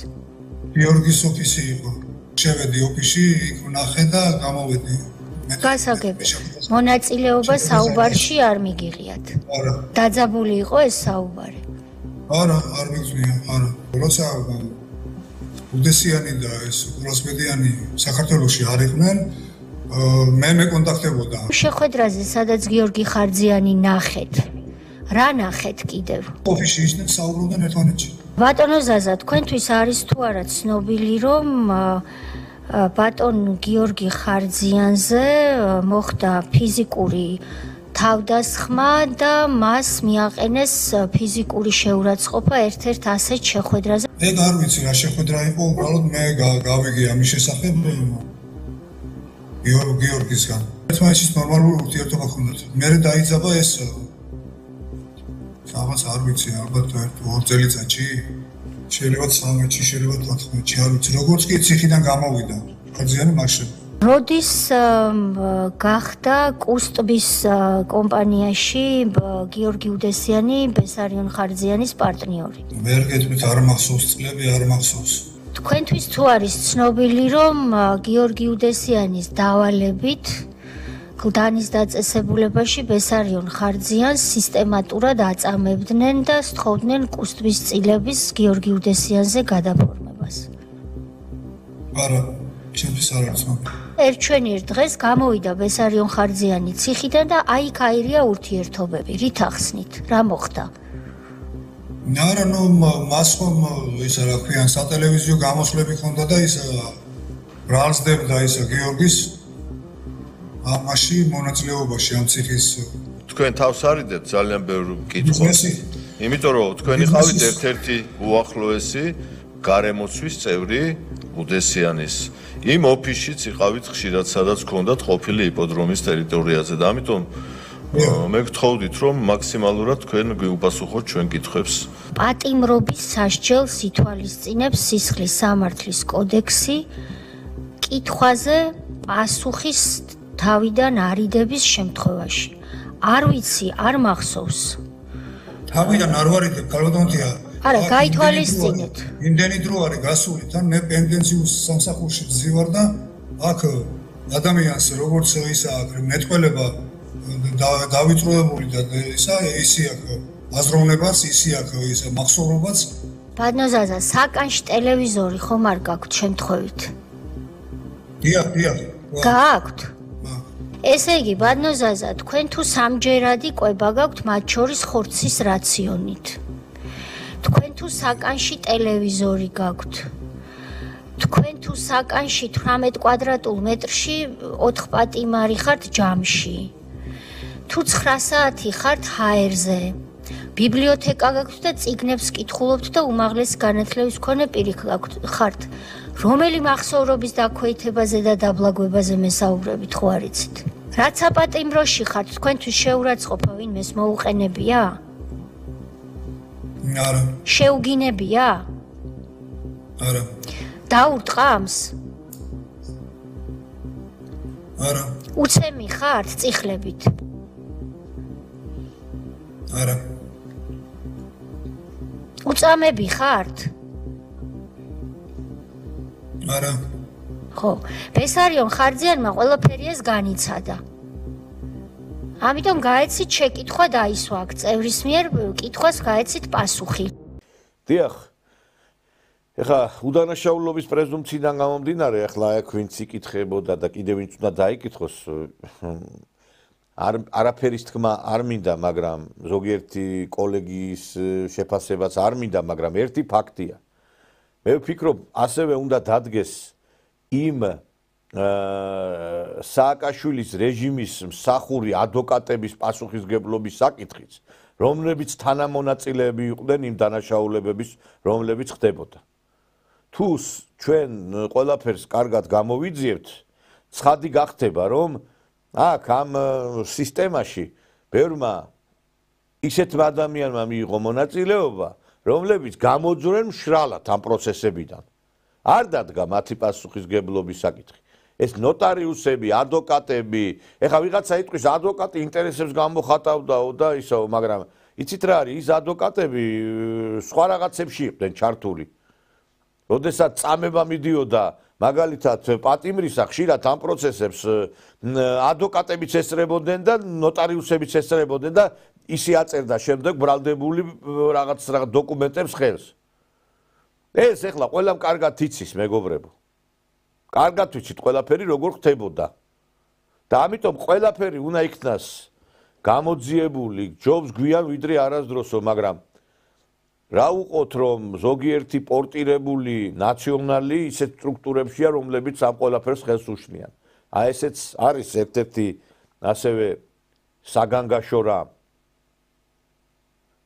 გიორგის ოფისი იყო. შევედი ოფისში, იქ ვნახე და გამოვედი. გასაგები. მონაწილეობა საუბარში არ მიგიღიათ? არა. დაძაბული იყო ეს საუბარი? არა, არ მიგზნია, არა. როცა უდესიანი და ეს გურასპედიანი საქართველოში არ იყვნენ, მე მეკონტაქტებოდა. შეხვედრაზე, სადაც გიორგი ხარძიანი ნახეთ. რა ნახეთ კიდევ? ოფისში ისინი საუბრობდნენ ერთმანეთში. ბატონო ზაზა, თქვენთვის არის თუ არა ცნობილი, რომ ბატონ გიორგი ხარძიანზე მოხდა ფიზიკური თავდასხმა და მას მიაყენეს ფიზიკური შეურაცხყოფა ერთ-ერთ ასეთ შეხვედრაზე. ეგ არ ვიცი რა შეხვედრა იყო, უბრალოდ მე გავიგე ამის შესახებ გიორგისგან. ერთმანეთის ნორმალური ურთიერთობა ჰქონდათ. მე დაიძაბა ეს რაღაც არ ვიცი, ალბათ 2 წელიწადში, შეიძლება 13-ში, შეიძლება 14-ში, არ ვიცი, როგორც კი ციხიდან გამოვიდა. ხარძიანი მაშინ როდის გახდა კუსტბის კომპანიაში გიორგი უდესიანი ბესარიონ ხარძიანის პარტნიორი? ვერ გეტყვით, არ მახსოვს წლები, არ მახსოვს. თქვენთვის თუ არის ცნობილი, რომ გიორგი უდესიანის დავალებით გლდანის დაწესებულებაში ბესარიონ ხარძიანს სისტემატურად აწამებდნენ და სთხოვდნენ კუსტბის წილების გიორგი უდესიანზე გადაფორმებას? არა, ჩემთვის არ არის ცნობილი. ერჩვენიერ დღეს გამოვიდა ბესარიონ ხარძიანი ციხიდან და აიქ აირია ურთიერთობები. რით ახსნით? რა მოხდა? არა, ნუ მას ხომ ისა რა ქვიან, სატელევიზიო გამოსვლები ჰქონდა და ის ბრალსდებდა ისა გიორგის ამაში მონაწილეობაში ამ ციხის. თქვენ თავს არიდეთ ძალიან ბევრ კითხვას. იმიტომ რომ თქვენი ხავით ერთ-ერთი უახლოესი გარემოცვის წევრი უდესიანის. იმ ოფისშიც იყავით ხშირად, სადაც ჰქონდათ ყოფილი იპოდრომის ტერიტორიაზე და ამიტომ მე გთხოვდით, რომ მაქსიმალურად თქვენ გვიუპასუხოთ ჩვენ კითხვებს. პატიმრობის სასჯელს ითვალისწინებს სისხლის სამართლის კოდექსი კითხვაზე პასუხის თავიდან არიდების შემთხვევაში. არ ვიცი, არ მახსოვს. თავიდან არ ვარიდებ, კალბატონია. არა, გაითვალისწინეთ. იმდენი დრო არის გასული, თან მე პენდენციუს სამსახურში ვზივარ და აქ ადამიანს როგორც ისა მეტყველება დავიწროებული და ისა ისი აქ აზროვნებაც, ისი აქ ისა მახსოვრობაც. ბადნოზაზა, საკანში ტელევიზორი ხომ არ გაქვთ შემთხვევით? დიახ. გააქვთ? ესე იგი, ბადნოზაზა, თქვენ თუ სამჯერადი კვება გაქვთ, მათ შორის ხორცის რაციონით. თქვენ თუ საკანში ტელევიზორი გაქვთ. თქვენ თუ საკანში 18 კვადრატულ მეტრში 4 პატიმარი ხართ ჯამში. თუ 9 საათი ხართ ჰაერზე. ბიბლიოთეკა გაქვთ და წიგნებს კითხულობთ და უმაღლესი განათლების მქონე პირი ხართ. რომელი მახსოვრობის დაქვეითებაზე და დაბლაგვებაზე მესაუბრებით, ხო არ იცით? რაც საპატიმროში ხართ, თქვენთვის შეურაცხყოფა ვინმეს მოუყენებია? არა. შეუგინებია? არა. დაურტყამს? არა. უცემი ხართ წიხლებით? არა. უწამები ხართ? არა. ხო, ბესარიონ ხარძიანმა ყველაფერი ეს განიცადა. ამიტომ გაეცით შეკითხვა დაისვა აქ წევრის მიერ კითხვას გაეცით პასუხი. დიახ. ეხლა უდანაშაულობის პრეზუმპციიდან გამომდინარე, ეხლა აქ ვინც იკითხებოდა და კიდევ ვინც უნდა დაიკითხოს, არაფერის თქმა არ მინდა, მაგრამ ზოგიერთი კოლეგის შეფასებაც არ მინდა, მაგრამ ერთი ფაქტია. მე ვფიქრობ, ასევე უნდა დადგეს იმ სააკაშვილის რეჟიმის მსახური ადვოკატების პასუხისგებლობის საკითხიც, რომლებიც თანამონაწილეები იყვნენ იმ დანაშაულებების, რომლებიც ხდებოდა. თუ ჩვენ ყველაფერს კარგად გამოვიძიებთ, ცხადი გახდება, რომ აქ ამ სისტემაში ბევრმა ისეთმა ადამიანმა მიიღო მონაწილეობა, რომლებიც გამოძვრენ მშრალად ამ პროცესებიდან. არ დადგა მათი პასუხისგებლობის საკითხი. ეს ნოტარიუსები, ადვოკატები, ეხლა ვიღაცა იტყვის ადვოკატი ინტერესებს გამოხატავდაო და ისო, მაგრამ იცით რა არის, ის ადვოკატები სხვა რაღაცებში იყვნენ ჩართული. როდესაც წამება მიდიოდა მაგალითად პატიმრისა, ხშირად ამ პროცესებს ადვოკატებიც ესწრებოდნენ და ნოტარიუსებიც ესწრებოდნენ და ისი აწერდა შემდეგ ბრალდებული რაღაც დოკუმენტებს ხელს. ეს ეხლა ყველამ კარგად იცის, მეგობრებო. კარგად ვიცით ყველაფერი როგორ ხდებოდა. და ამიტომ ყველაფერი უნდა იქნას გამოძიებული, ჯობს გვიან ვიდრე არასდროსო, მაგრამ რა უყოთ, რომ ზოგიერთი პორტირებული ნაციონალი ისეთ სტრუქტურებშია, რომლებიც ამ ყველაფერს ხელს უშლიან. ესეც არის ერთ-ერთი ასევე საგანგაშო რამ.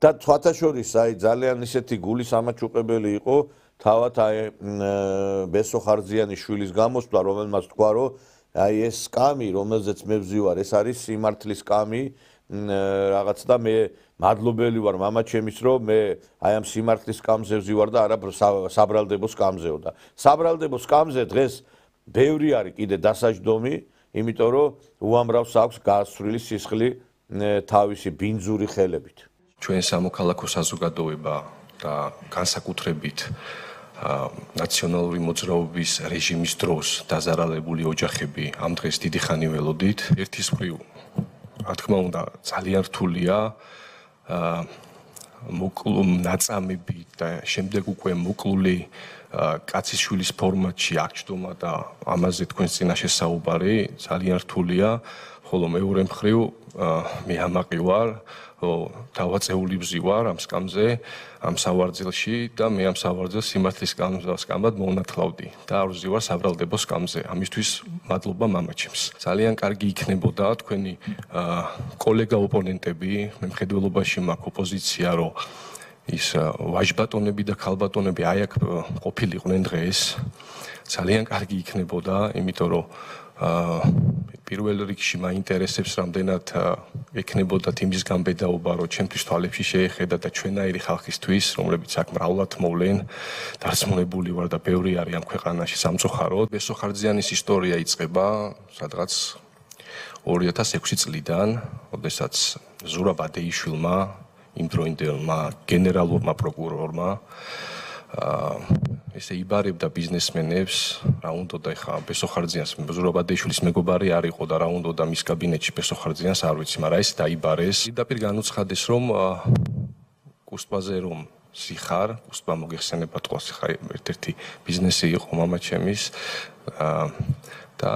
და სხვათა შორის ძალიან ისეთი გულის ამაჩუყებელი იყო თავად ბესო ხარძიანის შვილის გამოსვლა, რომელმაც თქვა, რომ ეს სკამი, რომელზეც მე ვზივარ, ეს არის სიმართლის სკამი, რაღაც და მე მადლობელი ვარ მამაჩემის, რომ მე აი ამ სიმართლის სკამზე ვზივარ და არა საბრალდებო სკამზეო და საბრალდებო სკამზე დღეს ბევრი არის კიდე დასაჯდომი, იმიტომ რომ უამრავს აქვს გასწრილი სისხლი თავისი ბინძური ხელებით. ჩვენ სამოქალაქო საზოგადოება და განსაკუთრებით ნაციონალური მოძრაობის რეჟიმის დროს დაზარალებული ოჯახები ამ დღეს დიდი ხანი ველოდით. ერთის მხრივ, რა თქმა უნდა, ძალიან რთულია ნაწამები და შემდეგ უკვე მოკლული კაცის შვილის ფორმატში აღჭდომა და ამაზე თქვენს წინაშე საუბარი ძალიან რთულია, ხოლო მეორე მხრივ მე ამაყი ვარ, დავაწეული ვზივარ ამ სკამზე, ამ სავარძელში და მე ამ სავარძელს სიმართლის სკამად მოვნათლავდი და არ ვზივარ საბრალდებო სკამზე. ამისთვის მადლობა მამაჩემს. ძალიან კარგი იქნებოდა თქვენი კოლეგა ოპონენტები, მე მხედველობაში მაქვს ოპოზიცია, რომ ის ვაჟბატონები და ქალბატონები აი აქ ყოფილიყვნენ დღეს. ძალიან კარგი იქნებოდა, იმიტომ რომ პირველ რიგში მაინტერესებს რამდენად ექნებოდათ იმის გამბედაობა, რომ ჩემთვის თვალებში შეეხედა და ჩვენაირი ხალხისთვის, რომლებიც აქ მრავლად მოვლენ, დარწმუნებული ვარ და ბევრი არის ამ ქვეყანაში სამწუხაროდ. ბესო ხარძიანის ისტორია იწყება სადღაც 2006 წლიდან, როდესაც ზურაბ ადეიშვილმა, იმდროინდელმა გენერალურმა პროკურორმა ესე იბარებდა ბიზნესმენებს, რა უნდოდა ხა ბესო ხარძიანს, ზურაბ ადეიშვილის მეგობარი არ იყო და რა უნდოდა მის კაბინეტში ბესო ხარძიანს არ ვიცი, მაგრამ ეს დაიბარეს. პირდაპირ განუცხადეს, რომ კუსტბაზე რომ სიხარ, კუსტბა მოგეხსენება თქვა სიხარ ერთ-ერთი ბიზნესი იყო მამაჩემის და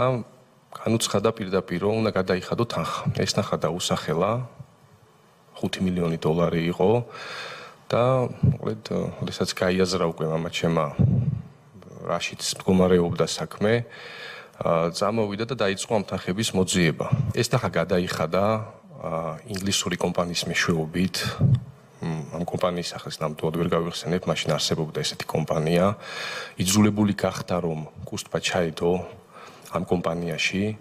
განუცხადა პირდაპირ რომ უნდა გადაიხადო თანხა. ეს თანხა დაუსახელა 5 მილიონი დოლარი იყო და მოკლედ, როდესაც გაიაზრა უკვე მამაჩემა რაშიც მდგომარეობდა საქმე, წამოვიდა და დაიწყო ამ თანხების მოძიება. ეს თანხა გადაიხადა ინგლისური კომპანიის მეშვეობით. ამ კომპანიის ახლის ნამდვილად ვერ გავიხსენებ, მაშინ არსებობდა ესეთი კომპანია. იძულებული გახდა რომ კუსტბა ჩაედო ამ კომპანიაში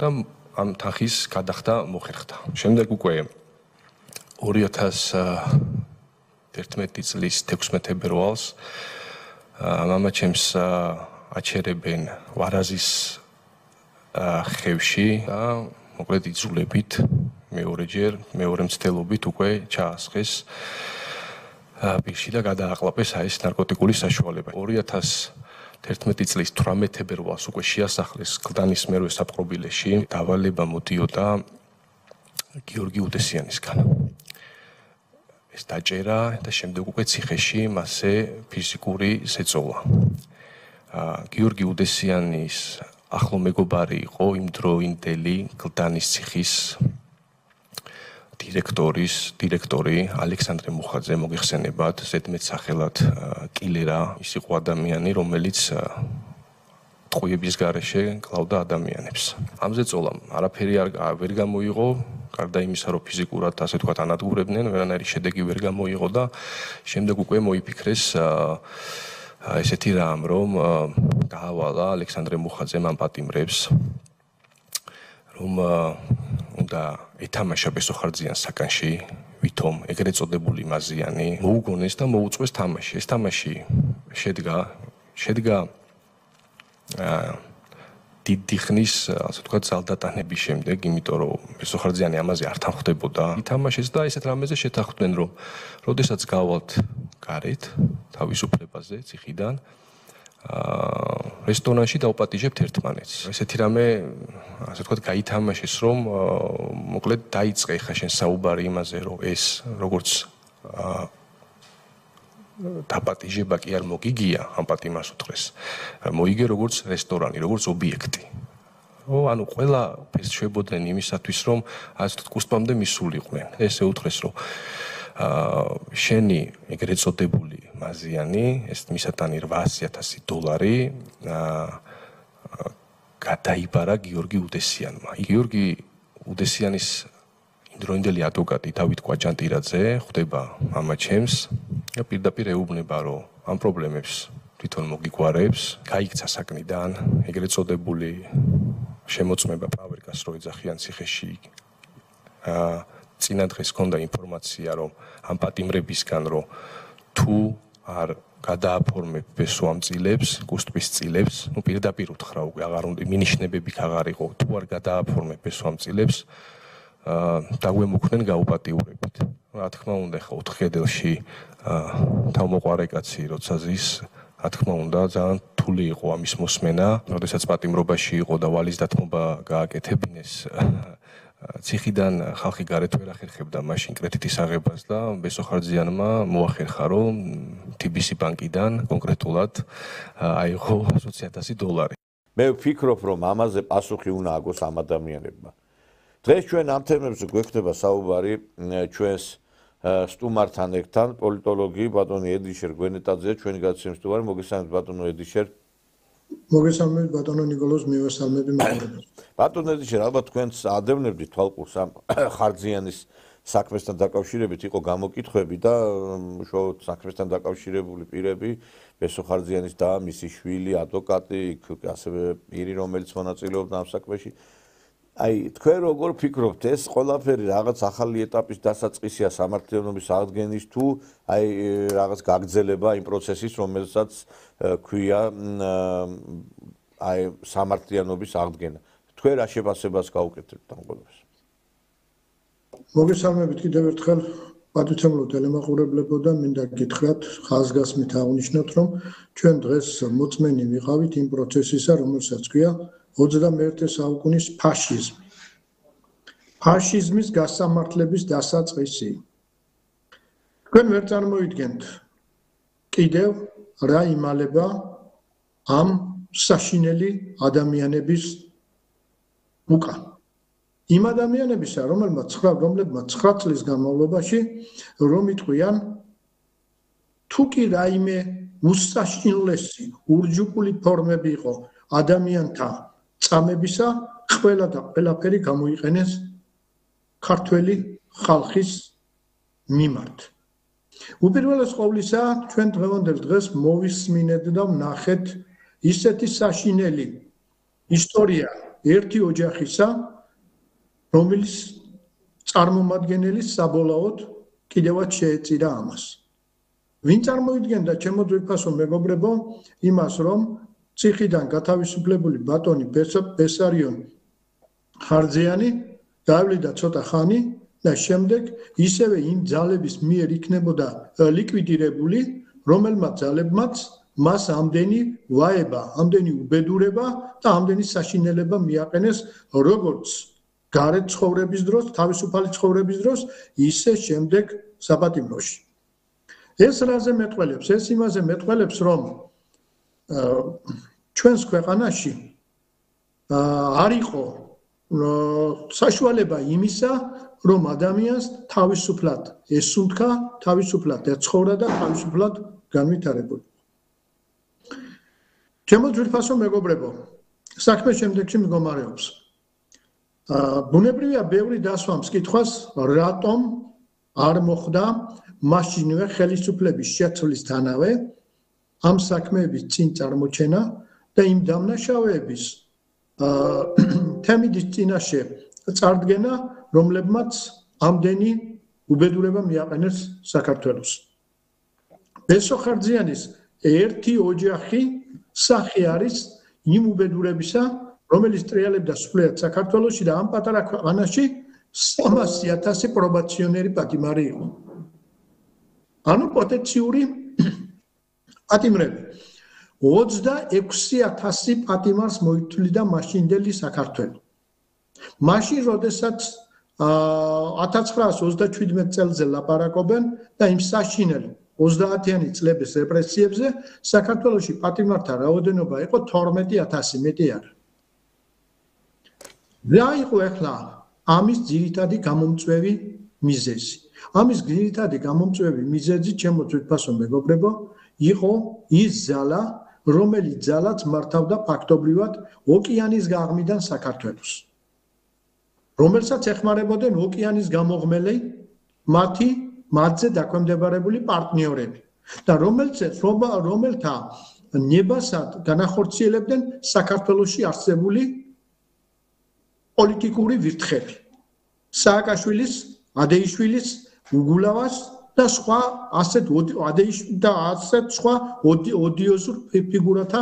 და ამ თანხის გადახდა მოხერხდა. შემდეგ უკვე 2011 წლის 16 ფებრუარს მამაჩემს აჩერებენ ვარაზის ხევში და მოკლედ იძულებით მეორე მცდელობით უკვე ჩაასხეს პირში და გადააყლაპეს ეს ნარკოტიკული საშუალება. 2011 წლის 18 ფებრუარს უკვე შეასახლეს კლდანის მერვე საპყრობილეში. დავალება მოდიოდა გიორგი უდესიანისგან. ეს დაჭერა და შემდეგ უკვე ციხეში მასზე ფიზიკური ზეწოლა. გიორგი უდესიანის ახლო მეგობარი იყო იმდროინდელი კლდანის ციხის დირექტორი ალექსანდრე მუხაძე, მოგეხსენებათ, ზედმეტ სახელად კილერა, ის იყო ადამიანი, რომელიც ტყვიების გარეშე კლავდა ადამიანებს. ამ ზეწოლამ არაფერი ვერ გამოიღო, გარდა იმისა, რომ ფიზიკურად ასე თქვა ანადგურებდნენ, ვერანაირი შედეგი ვერ გამოიღო და შემდეგ უკვე მოიფიქრეს ესეთი რამ, რომ დაავალა ალექსანდრე მუხაძემ ამ პატიმრებს, რომ უნდა ეთამაშა ბესო ხარძიანს საკანში, ვითომ ეგრეთ წოდებული მაზიანი მოუგონეს და მოუწყვეს თამაში. ეს თამაში შედგა დიდი ხნის, ასე ვთქვათ, ძალდატანების შემდეგ, იმიტომ რომ ბესო ხარძიანი ამაზე არ თანხმდებოდა. ითამაშეს და ესეთ რამეზე შეთანხმდნენ, რომ როდესაც გავალთ გარეთ თავისუფლებაზე ციხიდან, რესტორანში დავპატიჟებთ ერთმანეთს. ესეთი რამე, ასე ვთქვათ, გაითამაშეს, რომ მოკლედ დაიწყე ხა შენ საუბარი იმაზე, რომ ეს როგორც დაპატიჟება კი არ მოგიგია ამ პატიმარს უთხრეს. მოიგე როგორც რესტორანი, როგორც ობიექტი. ანუ ყველა ფეს შვებოდნენ იმისათვის, რომ ასე ვთქვათ, კუსტბამდე მისულიყვნენ. ესე უთხრეს, რომ შენი ეგრეთ წოდებული მაზიანი, ეს მისატანი $800,000 გადაიბარა გიორგი უდესიანმა. გიორგი უდესიანის იმდროინდელი ადვოკატი დავით კვაჯანტირაძე ხვდება მამაჩემს და პირდაპირ ეუბნება, რომ ამ პრობლემებს თვითონ მოგიგვარებს, გაიქცა საკნიდან, ეგრეთ წოდებული შემოწმება პავერკას რო ეძახიან ციხეში. წინა დღეს ჰქონდა ინფორმაცია, რომ ამ პატიმრებისგან, რომ თუ არ გადააფორმებ ბესო ამ წილებს, კუსტბის წილებს, პირდაპირ უთხრა უკვე აღარ უნდა მინიშნებები აღარ იყო, თუ არ გადააფორმებ ბესო ამ წილებს, დაგვემუქნენ გაუპატიურებით. რა თქმა უნდა, ხა 4 კედელში თავმოყარე კაცი როცა ზის, რა თქმა უნდა, ძალიან რთული იყო ამის მოსმენა, როდესაც პატიმრობაში იყო და ვალის დათმობა გააკეთებინეს. ციხიდან ხალხი გარეთ ვერ ახერხებდა მაშინ კრედიტის აღებას და ბესო ხარძიანმა მოახერხა, რომ TBC ბანკიდან კონკრეტულად აიღო $100,000. მე ვფიქრობ, რომ ამაზე პასუხი უნდა აგოს ამ ადამიანებმა. დღეს ჩვენ ამ თემებზე გვექნება საუბარი ჩვენს სტუმართან ერთთან, პოლიტოლოგი ბატონი ედიშერ გვენეტაძე, ჩვენი გაცემის სტუმარი, მოგესალმებით ბატონო ედიშერ. მოგესალმებით ბატონო ნიკოლოზ, მივესალმები მოყოლებას. ბატონო ედიშერ, ალბათ თქვენც ადევნებდით თვალყურს ამ ხარძიანის საქმესთან დაკავშირებით იყო გამოკითხვები და უშუალოდ საქმესთან დაკავშირებული პირები, ბესოხარძიანის და მისი შვილი, ადვოკატი, ასევე პირი, რომელიც მონაწილეობდა ამ საქმეში. აი, თქვენ როგორ ფიქრობთ, ეს ყველაფერი რაღაც ახალი ეტაპის დასაწყისია სამართლიანობის აღდგენის თუ აი რაღაც გაგრძელება იმ პროცესის, რომელსაც ქვია აი სამართლიანობის აღდგენა. თქვენ რა შეფასებას გაუკეთებთ ამ ყველაფერს? მოგესალმებით კიდევ ერთხელ პატრიოტულ ტელემაყურებლებო და მინდა გითხრათ, ხაზგასმით აღნიშნოთ, რომ ჩვენ დღეს მოწმენი ვიყავით იმ პროცესისა, რომელსაც ქვია 21 საუკუნის ფაშიზმი. ფაშიზმის გასამართლების დასაწყისი. თქვენ ვერ წარმოვიდგენთ კიდევ რა იმალება ამ საშინელი ადამიანების უკან. იმ ადამიანებისა, რომლებმაც 9 წლის განმავლობაში რომ იტყვიან თუ კი რაიმე უსაშინლესი ურჯუკული ფორმები იყო ადამიანთა წამებისა, ყველა და ყველაფერი გამოიყენეს ქართველი ხალხის მიმართ. უპირველეს ყოვლისა, ჩვენ დღევანდელ დღეს მოვისმინეთ და ვნახეთ ისეთი საშინელი ისტორია ერთი ოჯახისა, რომელიც წარმომადგენელი საბოლოოდ კიდევაც შეეწირა ამას. ვინ წარმოიდგენდა ჩემო ძვირფასო მეგობრებო იმას, რომ ციხიდან გათავისუფლებული ბატონი ბესარიონ ხარძიანი დაევლიდა ცოტა ხანი და შემდეგ ისევე იმ ძალების მიერ იქნებოდა ლიკვიდირებული, რომელმაც ძალებმაც მას ამდენი ვაება, ამდენი უბედურება და ამდენი საშინელება მიაყენეს, როგორც გარეთ ცხოვრების დროს, თავისუფალი ცხოვრების დროს, ისე შემდეგ საპატიმროში. ეს რაზე მეტყველებს? ეს იმაზე მეტყველებს, რომ ჩვენს ქვეყანაში არ იყო საშუალება იმისა, რომ ადამიანს თავისუფლად ესუნთქა, თავისუფლად ეცხოვრა და თავისუფლად განვითარებოდა. ჩემო ძვირფასო მეგობრებო, საქმე შემდეგში მდგომარეობს. ბუნებრივია ბევრი დასვამს კითხვას, რატომ არ მოხდა მაშინვე ხელისუფლების შეცვლისთანავე ამ საქმეების წინ წარმოჩენა და იმ დამნაშავეების თემის წინაშე წარდგენა, რომლებმაც ამდენი უბედურება მიაყენეს საქართველოს. ბესოხარძიანის ერთი ოჯახი სახე არის იმ უბედურებისა, რომელიც ტრიალებდა სრულიად საქართველოში და ამ პატარა ქვეყანაში 300,000 პრობაციონერი პატიმარი იყო. ანუ პოტენციური პატიმრები. 26,000 პატიმარს მოითვლიდა მაშინდელი საქართველო. მაშინ, როდესაც 1937 წელზე ლაპარაკობენ და იმ საშინელ 30-იანი წლების რეპრესიებზე, საქართველოში პატიმართა რაოდენობა იყო 12,000, მეტი არა. რა იყო ახლა ამის ძირითადი გამომწვევი მიზეზი? ამის ძირითადი გამომწვევი მიზეზი, ჩემო ძვირფასო მეგობრებო, იყო ის ძალა, რომელიც ძალაც მართავდა ფაქტობრივად ოკეანის გაღმიდან საქართველოს. რომელსაც ეხმარებოდნენ ოკეანის გამოღმელი მათზე დაქვემდებარებული პარტნიორები და რომელთა ნებასად განახორციელებდნენ საქართველოში არსებული პოლიტიკური ვირთხები. სააკაშვილის, ადეიშვილის, უგულავას და სხვა ასეთ სხვა ოდიოზურ ფიგურათა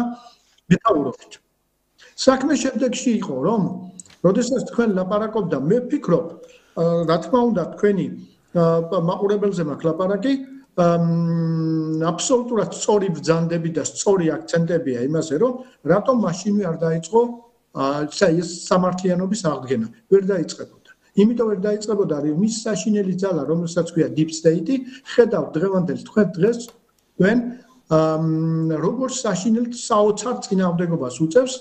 მეთაურობით. საქმე შემდეგში იყო, რომ როდესაც თქვენ ლაპარაკობდა, მე ვფიქრობ, რა თქმა უნდა, თქვენი მაყურებელზე მაქვს ლაპარაკი, აბსოლუტურად სწორი ბრძანდები და სწორი აქცენტებია იმაზე, რომ რატომ მაშინვე არ დაიწყო ეს სამართლიანობის აღდგენა. ვერ დაიწყებოდა. იმიტომ ვერ დაიწყებოდა, რომ მის საშინელი ძალა, რომელსაც ქვია deep state-ი, ხედავ დღევანდელ დღეს თქვენ როგორც საშინელ საოცარ წინააღმდეგობას უწევს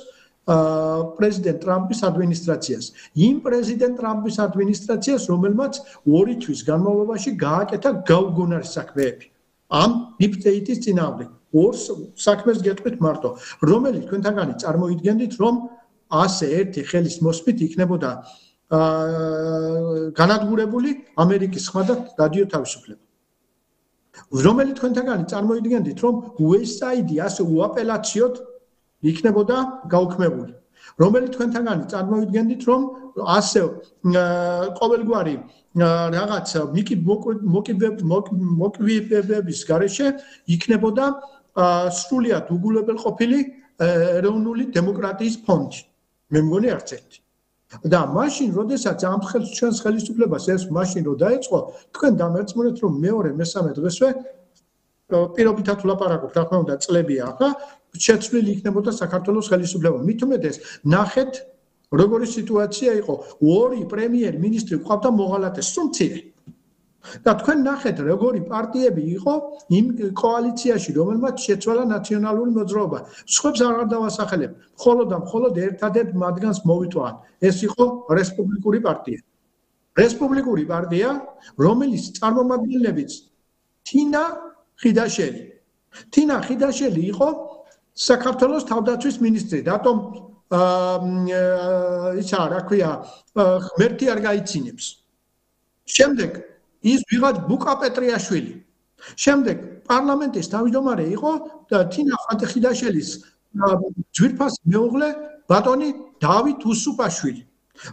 პრეზიდენტ ტრამპის ადმინისტრაციას. იმ პრეზიდენტ ტრამპის ადმინისტრაციას, რომელმაც 2 თვის განმავლობაში გააკეთა გაუგონარი საქმეები. ამ deep state-ის წინააღმდეგ. ორ საქმეს გეტყვით მარტო, რომელიც თქვენთაგანი წარმოიდგენდით, რომ ასე ერთი ხელის მოსმით იქნებოდა განადგურებული ამერიკის ხმა და რადიო თავისუფლება. რომელიც თქვენთაგანი წარმოიდგენდით, რომ USAID ასე უაპელაციოდ იქნებოდა გაუქმებული. რომელიც თქვენთაგანი წარმოიდგენდით, რომ ასე ყოველგვარი რაღაც მოკიდვების გარეშე იქნებოდა სრულიად უგულებელყოფილი ეროვნული დემოკრატიის ფონდი. მე მგონი არც ერთი. და მაშინ, როდესაც ამ ჩვენს ხელისუფლებას ეს მაშინ რო დაეწყო, თქვენ დამერწმუნეთ, რომ მეორე, მესამე დღესვე პირობითად ვლაპარაკობთ, რა თქმა უნდა, წლებია ახლა, შეცვლილი იქნებოდა საქართველოს ხელისუფლება. მით უმეტეს, ნახეთ, როგორი სიტუაცია იყო, ორი პრემიერ-მინისტრი ყავდა მოღალატე, სუმცირე. და თქვენ ნახეთ, როგორი პარტიები იყო იმ კოალიციაში, რომელმაც შეცვალა ნაციონალური მოძრაობა. სხვებს არ დავასახელებ, მხოლოდ ერთადერთ მათგანს მოვიტოვან. ეს იყო რესპუბლიკური პარტია. რესპუბლიკური პარტია, რომელიც წარმომადგენლებიც თინა ხიდაშელი. თინა ხიდაშელი იყო საქართველოს თავდაცვის მინისტრი. რატომ ისა რა ქვია, ღმერთი არ გაიცინებს. შემდეგ ის ვიღაც ბუკა პეტრიაშვილი. შემდეგ პარლამენტის თავმჯდომარე იყო თინა ხიდაშელის ძვირფასი მეუღლე ბატონი დავით უსუპაშვილი,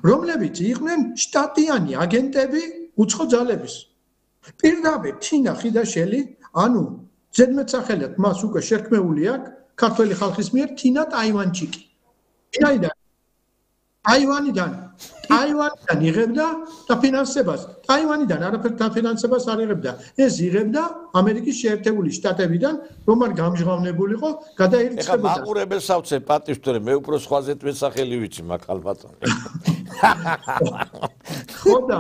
რომლებიც იყვნენ შტატიანი აგენტები უცხო ძალების. პირდაპირ თინა ხიდაშელი, ანუ ზედმეტსახელად მას უკვე შერქმეული აქვს ქართველი ხალხის მიერ თინა ტაივანჩიკი. ტაივანიდან იღებდა დაფინანსებას. ტაივანიდან არაფერ დაფინანსებას არ იღებდა. ეს იღებდა ამერიკის შეერთებული შტატებიდან, რომ არ გამჟღავნებულიყო, გადაირიცხებოდა. ეხლა მაყურებელს ავცე პატივთორე, მე უფრო სხვა ზედმეტსახელი ვიცი, მაკალბატონი. ხოდა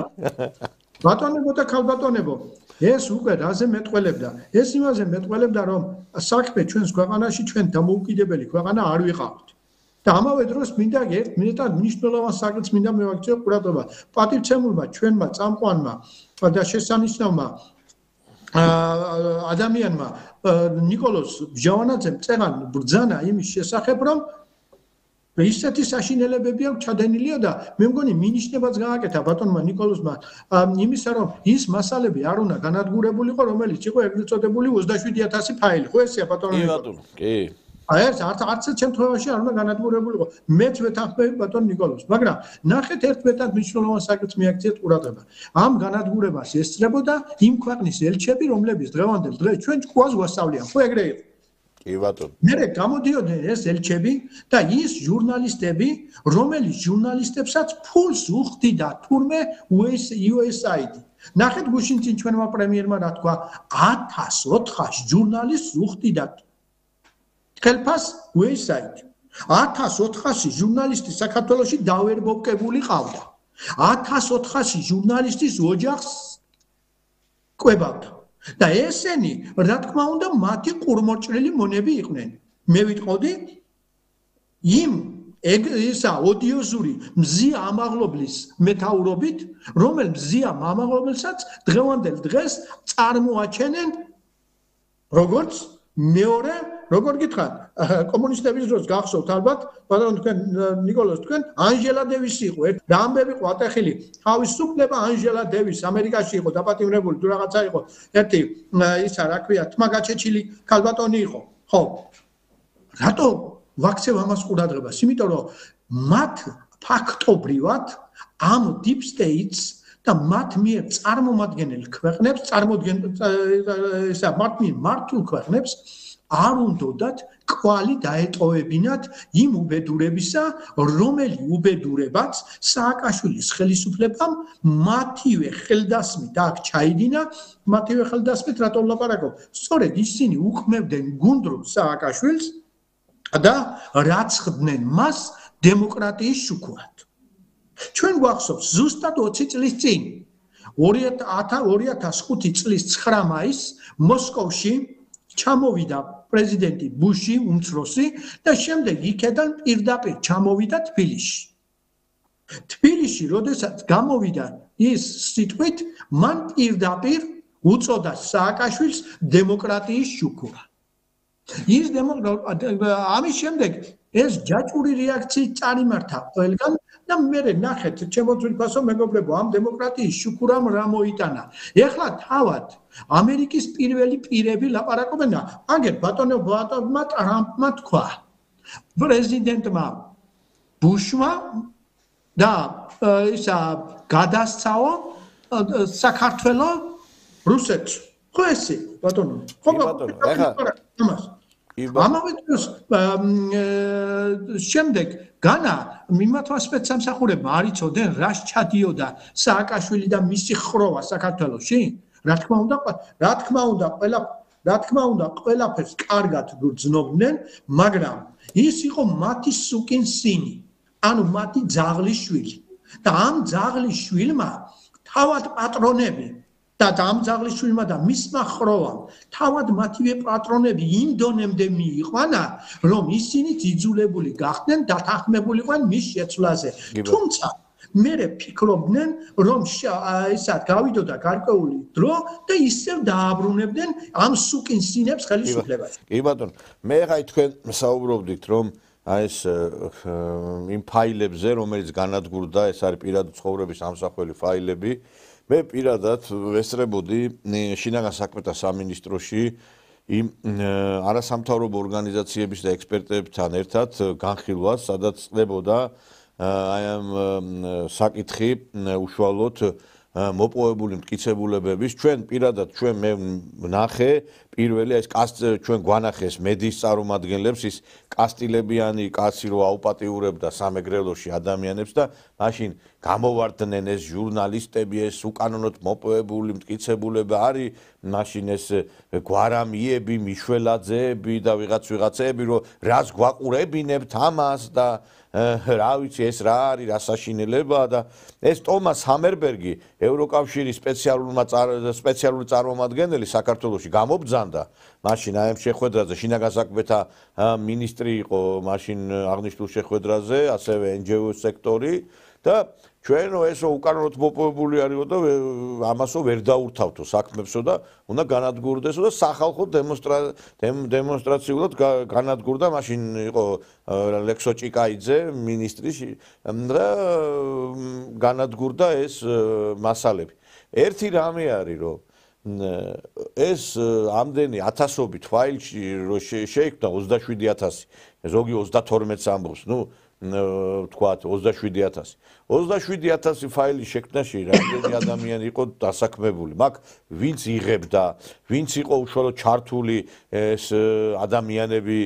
ბატონებო და ქალბატონებო, ეს უკვე რაზე მეტყველებდა? ეს იმაზე მეტყველებდა, რომ საქმე ჩვენს ქვეყანაში ჩვენ დამოუკიდებელი ქვეყანა არ ვიყავთ. და ამავე დროს მინდა მეტად მნიშვნელოვან საკითხს მინდა მევაქციო ყურადღება. პატივცემულმა ჩვენმა წამყვანმა და შესანიშნავმა ადამიანმა ნიკოლოზ ბჟავანაძემ წერა ბრძანა იმის შესახებ, რომ ისეთი საშინელებები აქვს ჩადენილია და მე მგონი მინიშნებაც გააკეთა ბატონმა ნიკოლოზმა იმისა, რომ ის მასალები არ უნდა განადგურებულიყო, რომელიც იყო ეგრეთ წოდებული 27000 ფაილი. ხო ესეა ბატონო? კი ბატონო, კი. ეს არც შემთხვევაში არ უნდა განადგურებულიყო. მეც ვეთანხმები ბატონ ნიკოლოზს, მაგრამ ნახეთ ერთ მეტად მნიშვნელოვან საკითხს მიაქციეთ ყურადღება. ამ განადგურებას ესწრებოდა იმ ქვეყნის ელჩები, რომლებიც დღევანდელ დღეს ჩვენ ჭკუას გვასწავლიან. ხო ეგრე იყო? კი ბატონო. მერე გამოდიოდნენ ეს ელჩები და ის ჟურნალისტები, რომელიც ჟურნალისტებსაც ფულს უხდიდა თურმე USAID. ნახეთ გუშინ წინ ჩვენმა პრემიერმა რა თქვა, 1400 ჟურნალისტს უხდიდა ხელფას USAID. 1400 ჟურნალისტი საქართველოში დავერბობკებული ყავდა. 1400 ჟურნალისტის ოჯახს კვებავდა. და ესენი, რა თქმა უნდა, მათი ყურმოჭრილი მონები იყვნენ. მე ვიტყოდი იმ ისა ოდიოზური მზია ამაღლობლის მეთაურობით, რომელ მზია ამაღლობელსაც დღევანდელ დღეს წარმოაჩენენ როგორც მეორე, როგორ გითხრათ, კომუნისტების დროს გახსოვთ ალბათ, ბატონო თქვენ ნიკოლოზ თქვენ ანჟელა დევისი იყო, რა ამბები იყო ატეხილი, თავისუფლება ანჟელა დევისი ამერიკაში იყო დაპატიმრებული თუ რაღაცა იყო, ერთი ისა რა ქვია, თმაგაჩეჩილი ქალბატონი იყო. ხო. რატო ვაქცევ ამას ყურადღებას? იმიტომ რომ მათ ფაქტობრივად ამ deep states და მათ მიერ წარმომადგენელ ქვეყნებს, მართულ ქვეყნებს არ უნდათ კვალი დაეტოვებინათ იმ უბედურებისა, რომელი უბედურებაც სააკაშვილის ხელისუფლებამ მათივე ხელდასმით აქ ჩაიდინა, მათივე ხელდასმით რატო ვლაპარაკობ? სწორედ ისინი უქმებდნენ გუნდრობს სააკაშვილს და რაცხდნენ მას დემოკრატიის შუქურად. ჩვენ გვახსოვს ზუსტად 20 წლის წინ 2005 წლის 9 მაისს მოსკოვში ჩამოვიდა პრეზიდენტი ბუში უმცროსი და შემდეგ იქედან პირდაპირ ჩამოვიდა თბილისში. თბილისში, როდესაც გამოვიდა ის სიტყვით, მან პირდაპირ უწოდა სააკაშვილს დემოკრატიის შუქურა. ამის შემდეგ ეს ჯაჭვური რეაქციის წარიმართა ყველგან და მე ნახეთ ჩემო ძვირფასო მეგობრებო ამ დემოკრატიის შუქურამ რა მოიტანა ეხლა თავად ამერიკის პირველი პირები ლაპარაკობენ და აგერ ბატონმა ტრამპმა თქვა პრეზიდენტმა ბუშმა და ისა გადასცაო საქართველოს რუსეთს ხო ესე ბატონო ხო ბატონო ეხლა ამავე დროს შემდეგ განა მიმართვა სპეცსამსახურებმა არ იცოდნენ რა ჩადიოდა სააკაშვილი და მისი ხროვა საქართველოში რა თქმა უნდა ყველაფერს კარგად გრძნობდნენ მაგრამ ის იყო მათი სუკინსინი ანუ მათი ძაღლის შვილი და ამ ძაღლის შვილმა თავად პატრონები და ამ ძაღლის შვილმა და მისმა ხროვამ თავად მათივე პატრონები იმ დონემდე მიიყვანა რომ ისინი იძულებული გახდნენ დათანხმებულიყვნენ მის შეცვლაზე თუმცა მე ფიქრობდნენ რომ ისად გავიდოდა გარკვეული დრო და ისევ დააბრუნებდნენ ამ სუკინსინებს ხელისუფლებაში კი ბატონო მე ხაი თქვენ საუბრობდით რომ აი ეს იმ ფაილებზე რომელიც განადგურდა ეს არის პირადი ცხოვრების ამსახველი ფაილები მე პირადად ვესწრებოდი შინაგან საქმეთა სამინისტროში იმ არასამთავრობო ორგანიზაციების და ექსპერტებთან ერთად განხილვას, სადაც წდებოდა აი ამ საკითხი უშუალოდ მოპოვებული მტკიცებულებების ჩვენ პირადად ჩვენ მე ვნახე პირველი ეს ჩვენ გვანახეს მედიის წარმომადგენლებს ის კასტილებიანი კაცი რო აუპატიურებდა სამეგრელოში ადამიანებს და მაშინ გამოვარდნენ ეს ჟურნალისტები ეს უკანონოდ მოპოვებული მტკიცებულება არის მაშინ ეს გვარამიები მიშველაძეები და ვიღაცები რო რას გვაყურებინებთ ამას და რა ვიცი ეს რა არის რა საშინელებაა და ეს ტომას ჰამერბერგი ევროკავშირის სპეციალური წარმომადგენელი საქართველოში გამობძანდა მაშინ აი ამ შეხვედრაზე შინაგან საქმეთა მინისტრი იყო მაშინ აღნიშნულ შეხვედრაზე ასევე NGO სექტორი და ჩვენო ესო უკანონოდ მოპოვებული არისო და ამასო ვერ დაურთავთო საქმებსო და უნდა განადგურდესო და სახალხო დემონსტრაციულად განადგურდა მაშინ იყო ლექსო ჭიკაიძე მინისტრი და განადგურდა ეს მასალები ერთი რამე არის რომ ეს ამდენი ათასობით ფაილში რო შეიქმნა 27000 ზოგი 32-ს ამბობს ნუ თქვათ 27000 27000 ფაილის შექმნაში რამდენი ადამიანი იყო დასაქმებული მაგ ვინც იღებდა ვინც იყო უშუალოდ ჩართული ეს ადამიანები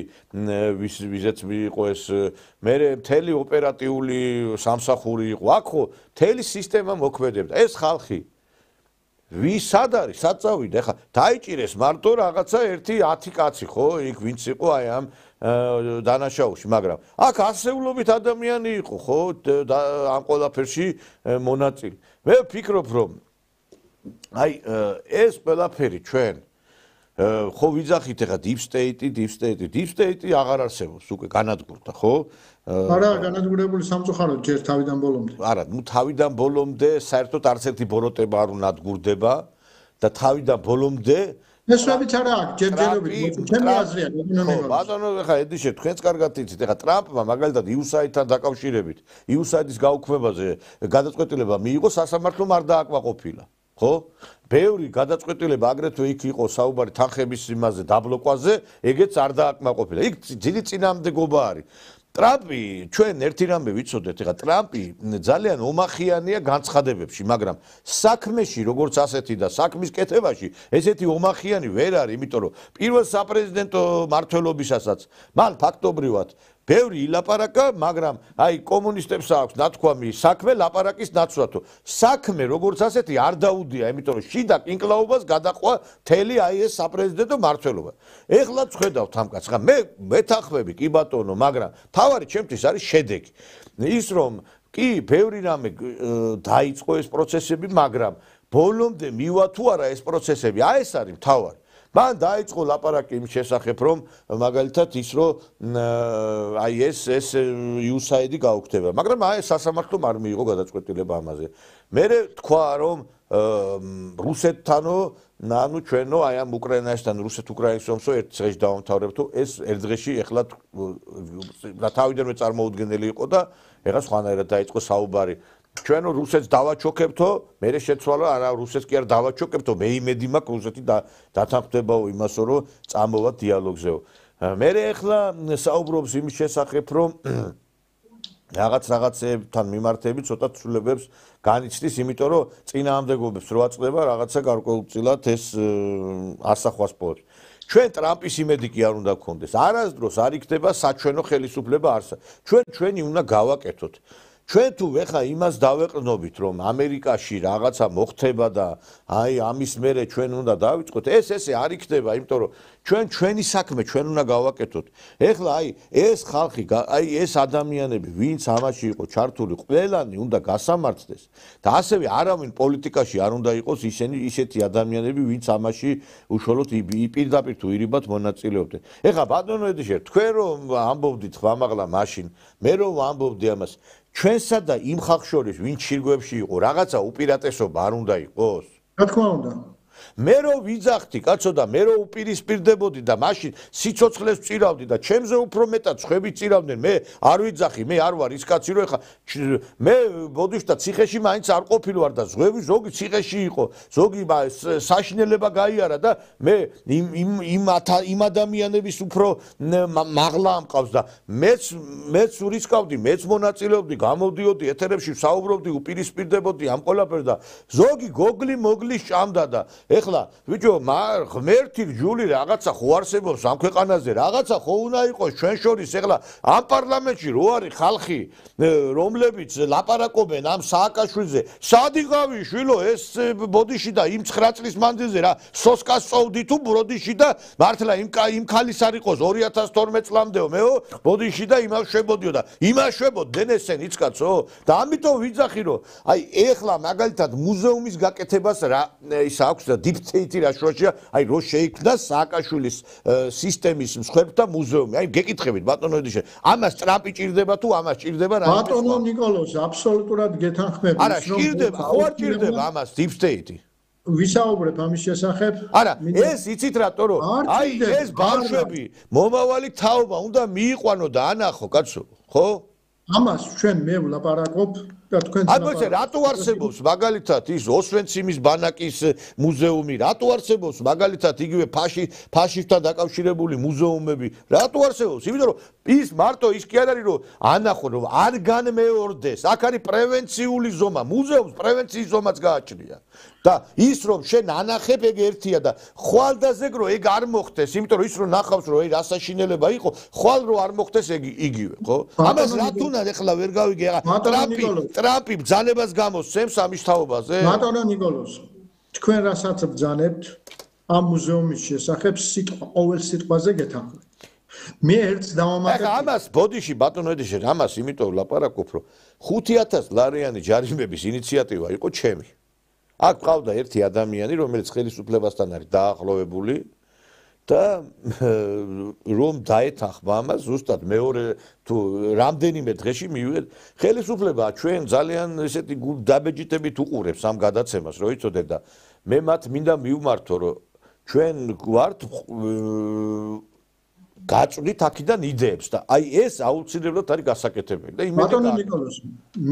ვიზეც იყო ეს მე მთელი ოპერატიული სამსახური იყო აქ ხო მთელი სისტემა მოქმედებდა ეს ხალხი ვის სად არის სად წავიდა ეხლა დაიჭირეს მარტო რაღაცა ერთი 10 კაცი ხო იქ ვინც იყო აი ამ დანაშაულში მაგრამ აქ ასეულობით ადამიანი იყო ხო ამ ყველაფერში მონაწილე მე ვფიქრობ რომ აი ეს ყველაფერი ჩვენ ხო ვიძახით ეხლა deep state აღარ არსებობს უკვე განადგურდა ხო არა განადგურებული სამწუხაროდ ჯერ თავიდან ბოლომდე არა ნუ თავიდან ბოლომდე საერთოდ არც ერთი ბოროტება არ უნადგურდება და თავიდან ბოლომდე ესვებიც არა აქვს ჯერჯერობით ჩემი აზრია ეკონომიკაში ბატონო ეხლა ედიშე თქვენც კარგად იცით ეხლა ტრამპმა მაგალითად იუსაიდთან დაკავშირებით იუსაიდის გაუქმებაზე გადაწყვეტილება მიიღო სასამართლომ არ დააკმაყოფილა ხო ბევრი გადაწყვეტილება აგრეთვე იქ იყო საუბარი თანხების იმაზე დაბლოკვაზე ეგეც არ დააკმაყოფილა იქ ძილი წინამდებობა არის ტრამპი ჩვენ ერთი რამე ვიცოდეთ ეხლა ტრამპი ძალიან ომახიანია განცხადებებში მაგრამ საქმეში როგორც ასეთი და საქმის კეთებაში ესეთი ომახიანი ვერ არის იმიტომ რომ პირველ საპრეზიდენტო მმართველობისასაც მან ფაქტობრივად ბევრი ილაპარაკა მაგრამ აი კომუნისტებს აქვს ნათქვამი საქმე ლაპარაკის ნაცვლადო საქმე როგორც ასეთი არ დაუდია იმიტომ რომ შიდა კინკლაობას გადაყვა მთელი აი ეს საპრეზიდენტო მმართველობა ეხლა წხედავთ ამ კაცს ხა მე მეთანხმები კი ბატონო მაგრამ თავარი ჩემთვის არის შედეგი ის რომ კი ბევრი რამე დაიწყო ეს პროცესები მაგრამ ბოლომდე მივა თუ არა ეს პროცესები აი ეს არის თავარი მან დაიწყო ლაპარაკი იმ შესახებ რომ მაგალითად ის რომ აი ეს იუსაიდი გაუქმდება მაგრამ აი სასამართლომ არ მიიღო გადაწყვეტილება ამაზე მე თქვა რომ რუსეთთანო ანუ ჩვენო აი ამ უკრაინასთან რუსეთ-უკრაინის ომსო ერთ დღეში დავამთავრებ თუ ეს ერთ დღეში ეხლა თავიდანვე წარმოუდგენელი იყო და ეხლა სხვანაირად დაიწყო საუბარი ჩვენო რუსეთს დავაჩოქებთო მე შეცვალა არა რუსეთს კი არ დავაჩოქებთო მე იმედი მაქვს რუსეთი დათანხმდებაო იმასო რომ წამოვა დიალოგზეო მე ეხლა საუბრობს იმის შესახებ რომ რაღაცებთან მიმართებით ცოტა ცვლილებებს განიცდის, იმიტომ რომ წინააღმდეგობებს რო აწყდება რაღაცა გარკვეულწილად ეს ასახვას პოვებს. ჩვენ ტრამპის იმედი კი არ უნდა გქონდეს. არასდროს არ იქნება საჩვენო ხელისუფლება არსა. ჩვენი უნდა გავაკეთოთ. ჩვენ თუ ეხა იმას დავეყრდნობით, რომ ამერიკაში რაღაცა მოხდება და აი ამის მერე ჩვენ უნდა დავიწყოთ, ესე არ იქნება, იმიტომ რომ ჩვენი საქმე ჩვენ უნდა გავაკეთოთ. ეხლა აი ეს ხალხი, აი ეს ადამიანები, ვინც ამაში იყო ჩართული, ყველანი უნდა გასამართლდეს და ასევე არავინ პოლიტიკაში არ უნდა იყოს ისეთი ადამიანები, ვინც ამაში უშუალოდ პირდაპირ თუ ირიბად მონაწილეობდნენ. ეხლა ბატონო ედიშერ, თქვენ რომ ამბობდით ხმამაღლა მაშინ, მე რომ ამბობდი ამას ჩვენსა და იმ ხალხს შორის ვინც შირგვებში იყო რაღაცა უპირატესობა არ უნდა იყოს? რა თქმა უნდა. მე რო ვიძახდი, კაცო და მე რო უპირისპირდებოდი და მაშინ სიცოცხლეს ვწირავდი და ჩემზე უფრო მეტად ხვები წირავდნენ, მე არ ვიძახი, მე არ ვარ ის კაცი რო ეხა მე ბოდიშთა ციხეში მაინც არ ყოფილი ვარ და ზოგი ციხეში იყო, ზოგი საშინელება გაიარა და მე იმ ადამიანების უფრო მაღლა ამყავს და მეც ურისკავდი, მეც მონაწილეობდი, გამოდიოდი ეთერებში ვსაუბრობდი, უპირისპირდებოდი ამ ყველაფერს და ზოგი გოგლი მოგლი ჭამდა და ეხლა ბიჭო ღმერთი ჯული რაღაცა ხო არსებობს ამ ქვეყანაზე რაღაცა ხო უნდა იყოს ჩვენ შორის ეხლა ამ პარლამენტში რო არის ხალხი რომლებიც ლაპარაკობენ ამ სააკაშვილზე სადიღავი შვილო ეს ბოდიში და იმ 9 წლის მანძილზე რა სოსკას წოვდი თუ ბროდიში და მართლა იმ ქალის არ იყოს 2012 წლამდეო მეო ბოდიში და იმას შვებოდიო და იმას შვებოდნენ ესენ იცკაცო და ამიტომ ვიძახი რომ აი ეხლა მაგალითად მუზეუმის გაკეთებას რა ის აქვს და დიპსტეიტი რა შუაშია, აი რო შეიქმნა სააკაშვილის სისტემის მსხვერპლთა მუზეუმი. აი გეკითხებით ბატონო ედიშე, ამას ტრამპი ჭირდება თუ ამას ჭირდება რა? ბატონო ნიკოლოზ, აბსოლუტურად გეთანხმებით. არა, ჭირდება, ხო არ ჭირდება ამას დიპსტეიტი? ვისაუბრებ ამის შესახებ. არა, ეს იცით რატო რომ აი ეს ბავშვები მომავალი თაობა უნდა მიიყვანო და ანახო, კაცო, ხო? ამას ჩვენ მე ვლაპარაკობ და თქვენ აგოჩე რატო არსებობს მაგალითად ის ოსვენციმის ბანაკის მუზეუმი რატო არსებობს მაგალითად იგივე ფაშისტთან დაკავშირებული მუზეუმები რატო არსებობს იმიტომ რომ ის მარტო ის კი არ არის რომ ანახო რომ არ განმეორდეს აქ არის პრევენციული ზომა მუზეუმს პრევენციის ზომაც გააჩნია და ის რომ შენ ანახებ ეგ ერთია და ხვალდაზე რო ეგ არ მოხდეს იმიტომ რომ ის რომ ნახავს რომ აი რასაშინელება იყო ხვალ რო არ მოხდეს ეგ იგივე ხო ამას რატო უნდა ეხლა ვერ გავიგე ტრამპი ბრძანებას გამოსცემს ამის თაობაზე? ბატონო ნიკოლოზ, თქვენ რასაც ბრძანებთ ამ მუზეუმის შესახებ სიტყვა ყოველ სიტყვაზე გეთანხმებით. მე ერთს დავამატებ. ეხლა ამას ბოდიში ბატონო ედიშე, ამას იმიტომ ვლაპარაკობ, რომ 5000 ლარიანი ჯარიმების ინიციატივა იყო ჩემი. აქ ყავდა ერთი ადამიანი, რომელიც ხელისუფლებასთან არის დაახლოვებული და რომ დაეთანხმა ამას ზუსტად მეორე თუ რამდენიმე დღეში მივიღეთ ხელისუფლება ჩვენ ძალიან ესეთი დაბეჯიტებით უყურებს ამ გადაცემას რო იცოდეთ და მე მათ მინდა მივმართო რომ ჩვენ გვართ გაწვდით აქედან იდეებს და აი ეს აუცილებლად არის გასაკეთებელი და იმედი ბატონო ნიკოლოზ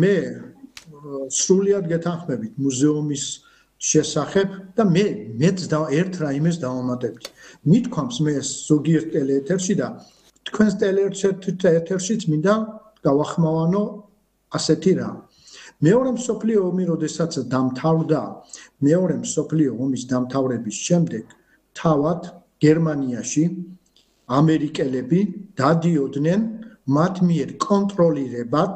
მე სრულიად გეთანხმებით მუზეუმის შესახებ და მეც ერთ რაიმეს დავამატებდი. მithქვამს მე ზოგიერთ ტელეეთერში და თქვენს ტელეეთერშიც მინდა გავახმოვანო ასეთი რა. მეორე მსოფლიო ომი როდესაც დამთავრდა, მეორე მსოფლიო ომის დამთავრების შემდეგ თავად გერმანიაში ამერიკელები დადიოდნენ მათ მიერ კონტროლირებად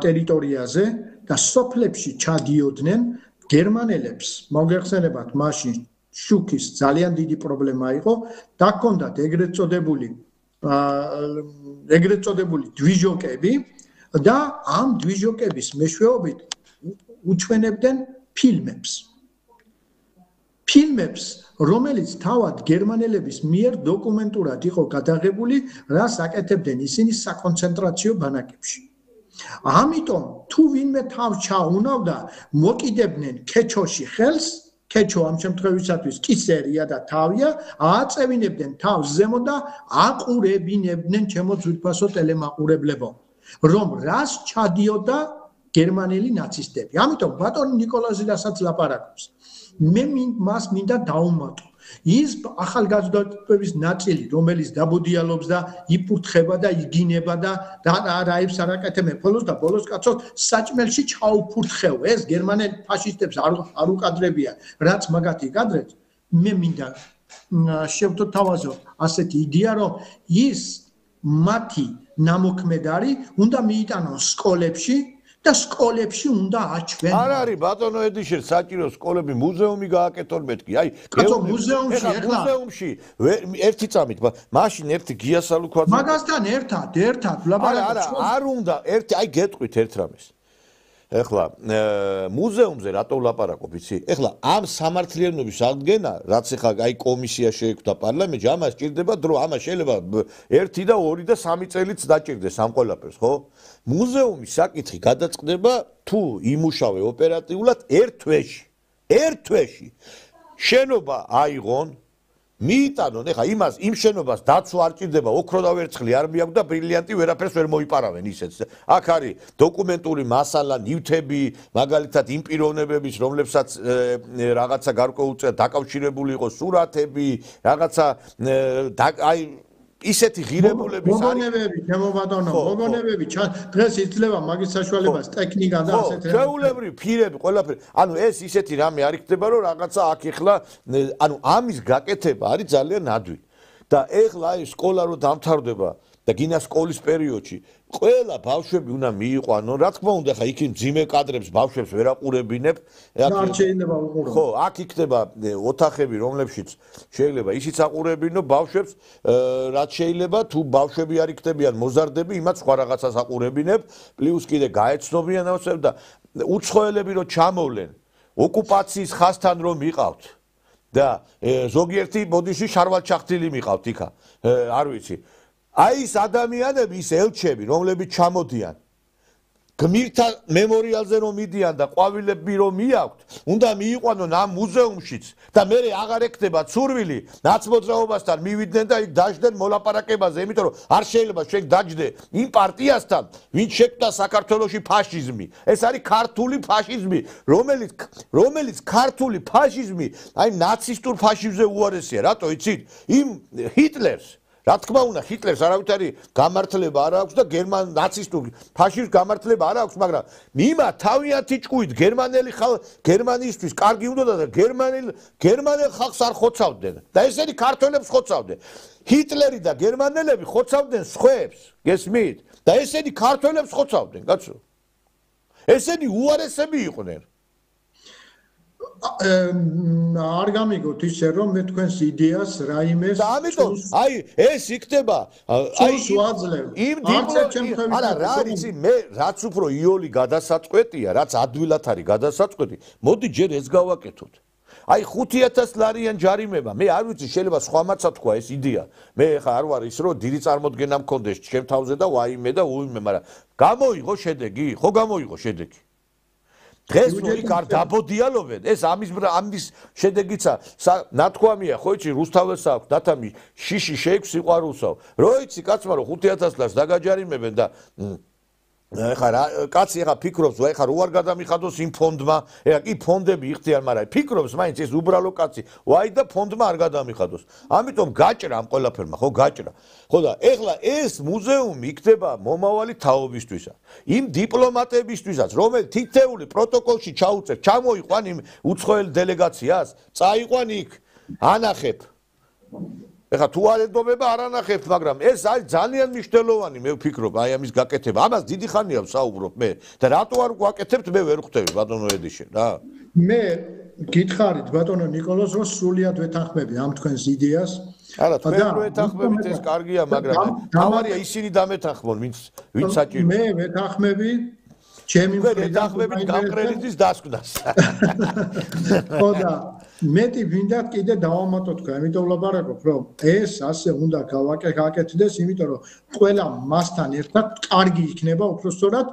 ტერიტორიაზე და სოფლებში ჩადიოდნენ გერმანელებს მოგეხსენებათ მაშინ შუქის ძალიან დიდი პრობლემა იყო და ჰქონდათ ეგრეთ წოდებული დვიჟოკები და ამ დვიჟოკების მეშვეობით უჩვენებდნენ ფილმებს რომელიც თავად გერმანელების მიერ დოკუმენტურად იყო გადაღებული რას აკეთებდნენ ისინი საკონცენტრაციო ბანაკებში ამიტომ თუ ვინმე თავს ჩაუნავდა მოკიდებდნენ ქეჩოში ხელს ქეჩო ამ შემთხვევისათვის კი სერია და თავია, ააწევინებდნენ თავს ზემო და აყურებინებდნენ ჩემო ძვირფასო ტელემაყურებლებო, რომ რას ჩადიოდა გერმანელი ნაცისტები. ამიტომ ბატონი ნიკოლოზი რასაც ლაპარაკობს, მე მას მინდა დავუმატო. ის ახალგაზრდობის ნაწილი, რომელიც დაბოდიალობს და იფურთხება და იგინება და რაებს არაკეთებენ ხოლოს და ბოლოს კაცო საჭმელში ჩაუფურთხევ. ეს გერმანელი ფაშისტებს არ უკადრებიან, რაც მაგათი კადრეთ. მე მინდა შევთავაზო ასეთი იდეა, რომ ის მათი ნამოქმედარი უნდა მიიტანონ სკოლებში და სკოლებში უნდა აჩვენონ. არ არის ბატონო ედიშერ საჭირო სკოლები, მუზეუმი გააკეთონ მეთქი. აი, მუზეუმში ეხლა მუზეუმში ერთი წამით, მაშინ ერთი გიასალუქვაძე. მაგასთან ერთად ლაპარაკობთ. არ უნდა ერთი, აი გეტყვით ერთ რამეს. ეხლა მუზეუმზე რატო ვლაპარაკობ, იცი? ეხლა ამ სამართლიანობის აღდგენა, რაც ეხლა აი კომისია შეექმნა პარლამენტში, ამას სჭირდება დრო, ამას შეიძლება 1 და 2 და 3 წელიც დაჭირდეს ამ ყველაფერს, ხო? მუზეუმის საკითხი გადაწყდება თუ იმუშავე ოპერატიულად 1 თვეში. 1 თვეში. შენობა აიღონ, მიიტანონ, ეხლა იმას იმ შენობას დაცვა არ ჭირდება, ოქრო და ვერცხლი არ მიაქვს და ბრილიანტი ვერაფერს ვერ მოიპარავენ ისეც. აქ არის დოკუმენტური მასალა, ნივთები, მაგალითად იმ პიროვნებების, რომლებსაც რაღაცა გარკვეულწილად დაკავშირებული იყო სურათები, რაღაცა აი ისეთი ღირებულების მოგონებები, ჩემო ბატონო, მოგონებები, დღეს იძლევა მაგის საშუალებას ტექნიკა და ასეთ ჩვეულებრივ ფირები, ყველაფერი. ანუ ეს ისეთი რამე არ იქნება, რომ რაღაცა აქ ეხლა, ანუ ამის გაკეთება არის ძალიან ნადვი. და ეხლა აი სკოლა რო დამთავრდება და გინა სკოლის პერიოდში ყველა ბავშვები უნდა მიიყვანონ, რა თქმა უნდა, ხა იქ მძიმე კადრებს ბავშვებს ვერ აყურებინებ. არ შეიძლება უყურო. ხო, აქ იქნება ოთახები, რომლებშიც შეიძლება ისიც აყურებინო ბავშვებს, რაც შეიძლება თუ ბავშვები არ იქნებიან მოზარდები, იმათ სხვა რაღაცას აყურებინებ, პლუს კიდე გაეცნობიან ავსებ და უცხოელები რო ჩამოვლენ, ოკუპაციის ხასთან რომ მიყავთ და ზოგიერთი ბოდიში შარვალჩახტილი მიყავთ იქა, არ ვიცი. აი ეს ადამიანები, ის ელჩები, რომლებიც ჩამოდიან, გმირთა მემორიალზე რომ მიდიან და ყვავილები რომ მიაქვთ, უნდა მიიყვანონ ამ მუზეუმშიც და მე აღარ ექნება ცურვილი, ნაცმოძრაობასთან მივიდნენ და იქ დაждდნენ მოლაპარაკებაზე, იმიტომ რომ არ შეიძლება შენ დაждდე იმ პარტიასთან, ვინც შექმნა საქართველოში ფაშიზმი. ეს არის ქართული ფაშიზმი, რომელიც ქართული ფაშიზმი, აი ნაცისტურ ფაშიზმზე უარესია, რატო იცით? იმ ჰიტლერს რა თქმა უნდა, ჰიტლერს არავითარი გამართლება არ აქვს და ნაცისტურ ფაშიზმს გამართლება არ აქვს, მაგრამ მიმა თავიანთი ჭკუით გერმანიისთვის კარგი უნდა და გერმანელ ხალხს არ ხოცავდნენ და ესენი ქართველებს ხოცავდნენ. ჰიტლერი და გერმანელები ხოცავდნენ სხვებს, გესმით? და ესენი ქართველებს ხოცავდნენ, კაცო. ესენი უარესები იყვნენ. არ გამიგოთ ისე რომ მე თქვენს იდეას რაიმეს და ამიტომ აი ეს იქნება აი იმ არა რა არის მე რაც უფრო იოლი გადასაწყვეტია რაც ადვილად არის გადასაწყვეტი მოდი ჯერ ეს გავაკეთოთ აი 5000 ლარიან ჯარიმება მე არ ვიცი შეიძლება სხვამაცა თქვა ეს იდეა მე ხა არ ვარ ის რომ დიდი წარმოდგენა მქონდეს ჩემ თავზე და ვაიმე და უიმე მაგრამ გამოიღო შედეგი ხო გამოიღო შედეგი დღეს რო იქ არ დაბოდიალობენ ეს ამის შედეგიცა ნათქვამია ხო იცი რუსთაველს აქვს დათამი შიში შეექვს სიყვარულსაო რო იცი კაცმა რომ 5000 ლარს დაგაჯარიმებენ და ეხა რა კაცი ეხა ფიქრობს ეხა რო არ გადამიხადოს იმ ფონდმა ეხა კი ფონდები იხდიან მაგრამ ფიქრობს მაინც ეს უბრალო კაცი ვაი და ფონდმა არ გადამიხადოს ამიტომ გაჭრა ამ ყველაფერმა ხო გაჭრა ხო და ეხლა ეს მუზეუმი იქნება მომავალი თაობისთვისაც იმ დიპლომატებისთვისაც რომელიც თითეული პროტოკოლში ჩაუწევ ჩამოიყვან იმ უცხოელ დელეგაციას წაიყვან იქ ანახებ ეხა თუ არ ედობება არ ანახებთ მაგრამ ეს არის ძალიან მნიშვნელოვანი მე ვფიქრობ აი ამის გაკეთება ამას დიდი ხანია ვსაუბრობ მე და რატო არ გვაკეთებთ მე ვერ ხვდები ბატონო ედიშენ რა მე გითხარით ბატონო ნიკოლოზ რომ სრულიად ვეთანხმები ამ თქვენს იდეას არა თქვენ რო ეთანხმებით ეს კარგია მაგრამ თავარია ისინი დამეთანხმონ ვინც საჭირო მე ვეთანხმები ჩემი ვეთანხმებით გამყრელიძის დასკვნას ხო და მეტი ვინდათ კიდე დავამატო თქვა, იმიტომ ვლაპარაკობ, რომ ეს ასე უნდა გავაკეთდეს, იმიტომ რომ ყველა მასთან ერთად კარგი იქნება, უბრალოდ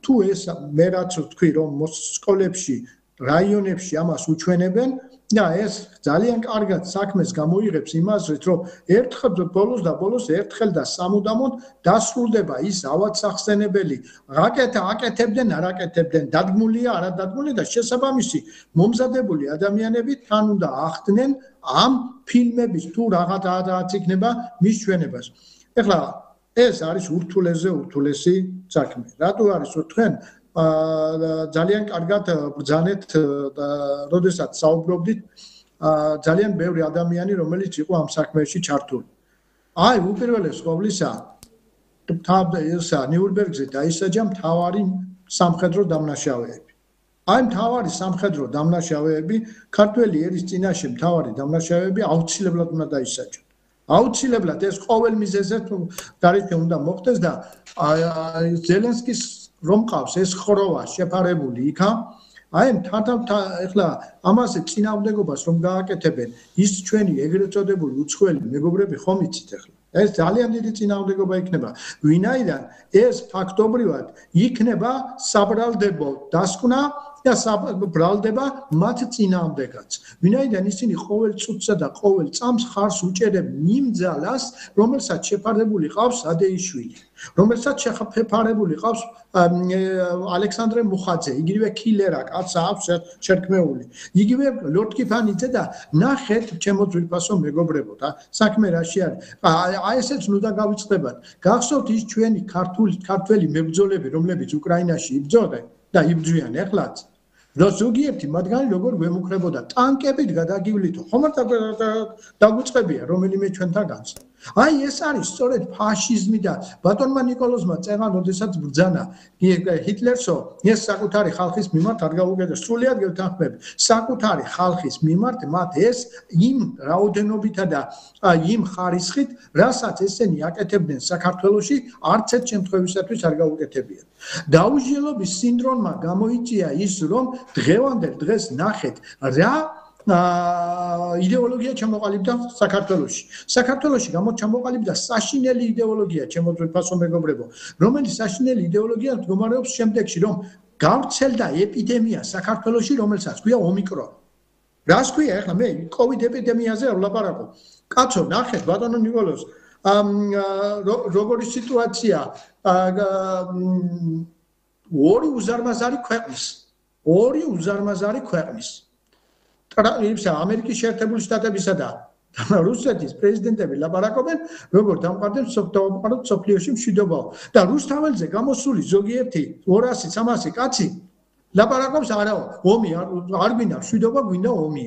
თუ ეს მე რაც ვთქვი, რომ სკოლებში, რაიონებში ამას უჩვენებენ, და ეს ძალიან კარგად საქმეს გამოიღებს იმაზრით, რომ ერთხელ ბოლოს ერთხელ და სამუდამოდ დასრულდება ის ავადსახსენებელი აკეთებდნენ, არ აკეთებდნენ, დადგმულია, არა დადგმულია და შესაბამისი მომზადებული ადამიანები თან უნდა ახდნენ ამ ფილმების თუ რაღაც იქნება მის ჩვენებას. ეხლა ეს არის ურთულესი საქმე. რატო არის თქვენ ძალიან კარგად ბრძანეთ, როდესაც საუბრობდით ძალიან ბევრი ადამიანი, რომელიც იყო ამ საქმეში ჩართული. აი, უპირველეს ყოვლისა, ნიურნბერგზე დაისაჯა მთავარი სამხედრო დამნაშავეები. აი, მთავარი სამხედრო დამნაშავეები, ქართველი ერის წინაშე მთავარი დამნაშავეები აუცილებლად უნდა დაისაჯონ. აუცილებლად ეს ყოველ მიზეზზე გარეთ უნდა მოხდეს და ზელენსკის რომ ყავს ეს ხროვა შეფარებული იქა, აი ეხლა ამაზე წინააღმდეგობას რომ გააკეთებენ ის ჩვენი ეგრეთ წოდებული უცხოელი მეგობრები ხომ იცით ეხლა ეს ძალიან დიდი წინააღმდეგობა იქნება ვინაიდან ეს ფაქტობრივად იქნება საბრალდებო დასკვნა და ბრალდება მათ წინააღმდეგაც ვინაიდან ისინი ყოველ წუთსა და ყოველ წამს ხარს უჭერებენ იმ ძალას რომელსაც შეფარებული ყავს ადეიშვილი რომელსაც შეფარებული ყავს ალექსანდრე მუხაძე იგივე კილერა კაცა აქვს შერქმეული იგივე ლორდ კიფანიძე და ნახეთ ჩემო ძვირფასო მეგობრებო და საქმე რაში არის აი ესეც ნუ და გავიწყდებათ გახსოვთ ის ჩვენი ქართველი მებრძოლები რომლებიც უკრაინაში იბრძოდნენ და იბრძვიან ეხლაც რომ ზოგიერთი მათგანი როგორ გვემუქრებოდა ტანკებით გადაგივლიო ხომ არ დაგვიწყებია რომელიმე ჩვენთანაც აი ეს არის სწორედ ფაშიზმი და ბატონმა ნიკოლოზმა წერან როდესაც ბრძანა ჰიტლერსო ეს საკუთარი ხალხის მიმართ არ გაუგებდა სრულიად გეთანხმები საკუთარი ხალხის მიმართ მათ ეს იმ რაოდენობითა და იმ ხარისხით რასაც ესენი აკეთებდნენ საქართველოში არც ერთ შემთხვევისათვის არ გაუკეთებიათ დაუჟილობის სინდრომმა გამოიწვია ის რომ დღევანდელ დღეს ნახეთ რა იდეოლოგია ჩამოყალიბდა საქართველოში. საქართველოში ჩამოყალიბდა საშინელი იდეოლოგია, ჩემო ძვირფასო მეგობრებო, რომელიც საშინელი იდეოლოგია მდგომარეობს შემდეგში, რომ გავრცელდა ეპიდემია საქართველოში, რომელსაც ქვია ომიკრონი. რას ქვია ახლა მე COVID ეპიდემიაზე არ ვლაპარაკობ. კაცო, ნახეთ ბატონო ნიკოლოზ, როგორი სიტუაცია ორი უზარმაზარი ქვეყნის ამერიკის შეერთებული შტატებისა და რუსეთის პრეზიდენტები ლაპარაკობენ როგორ დამყარდნენ სოფლიოში მშვიდობა და რუსთაველზე გამოსული ზოგიერთი 200-300 კაცი ლაპარაკობს არაო ომი არ გვინდა მშვიდობა გვინდა ომი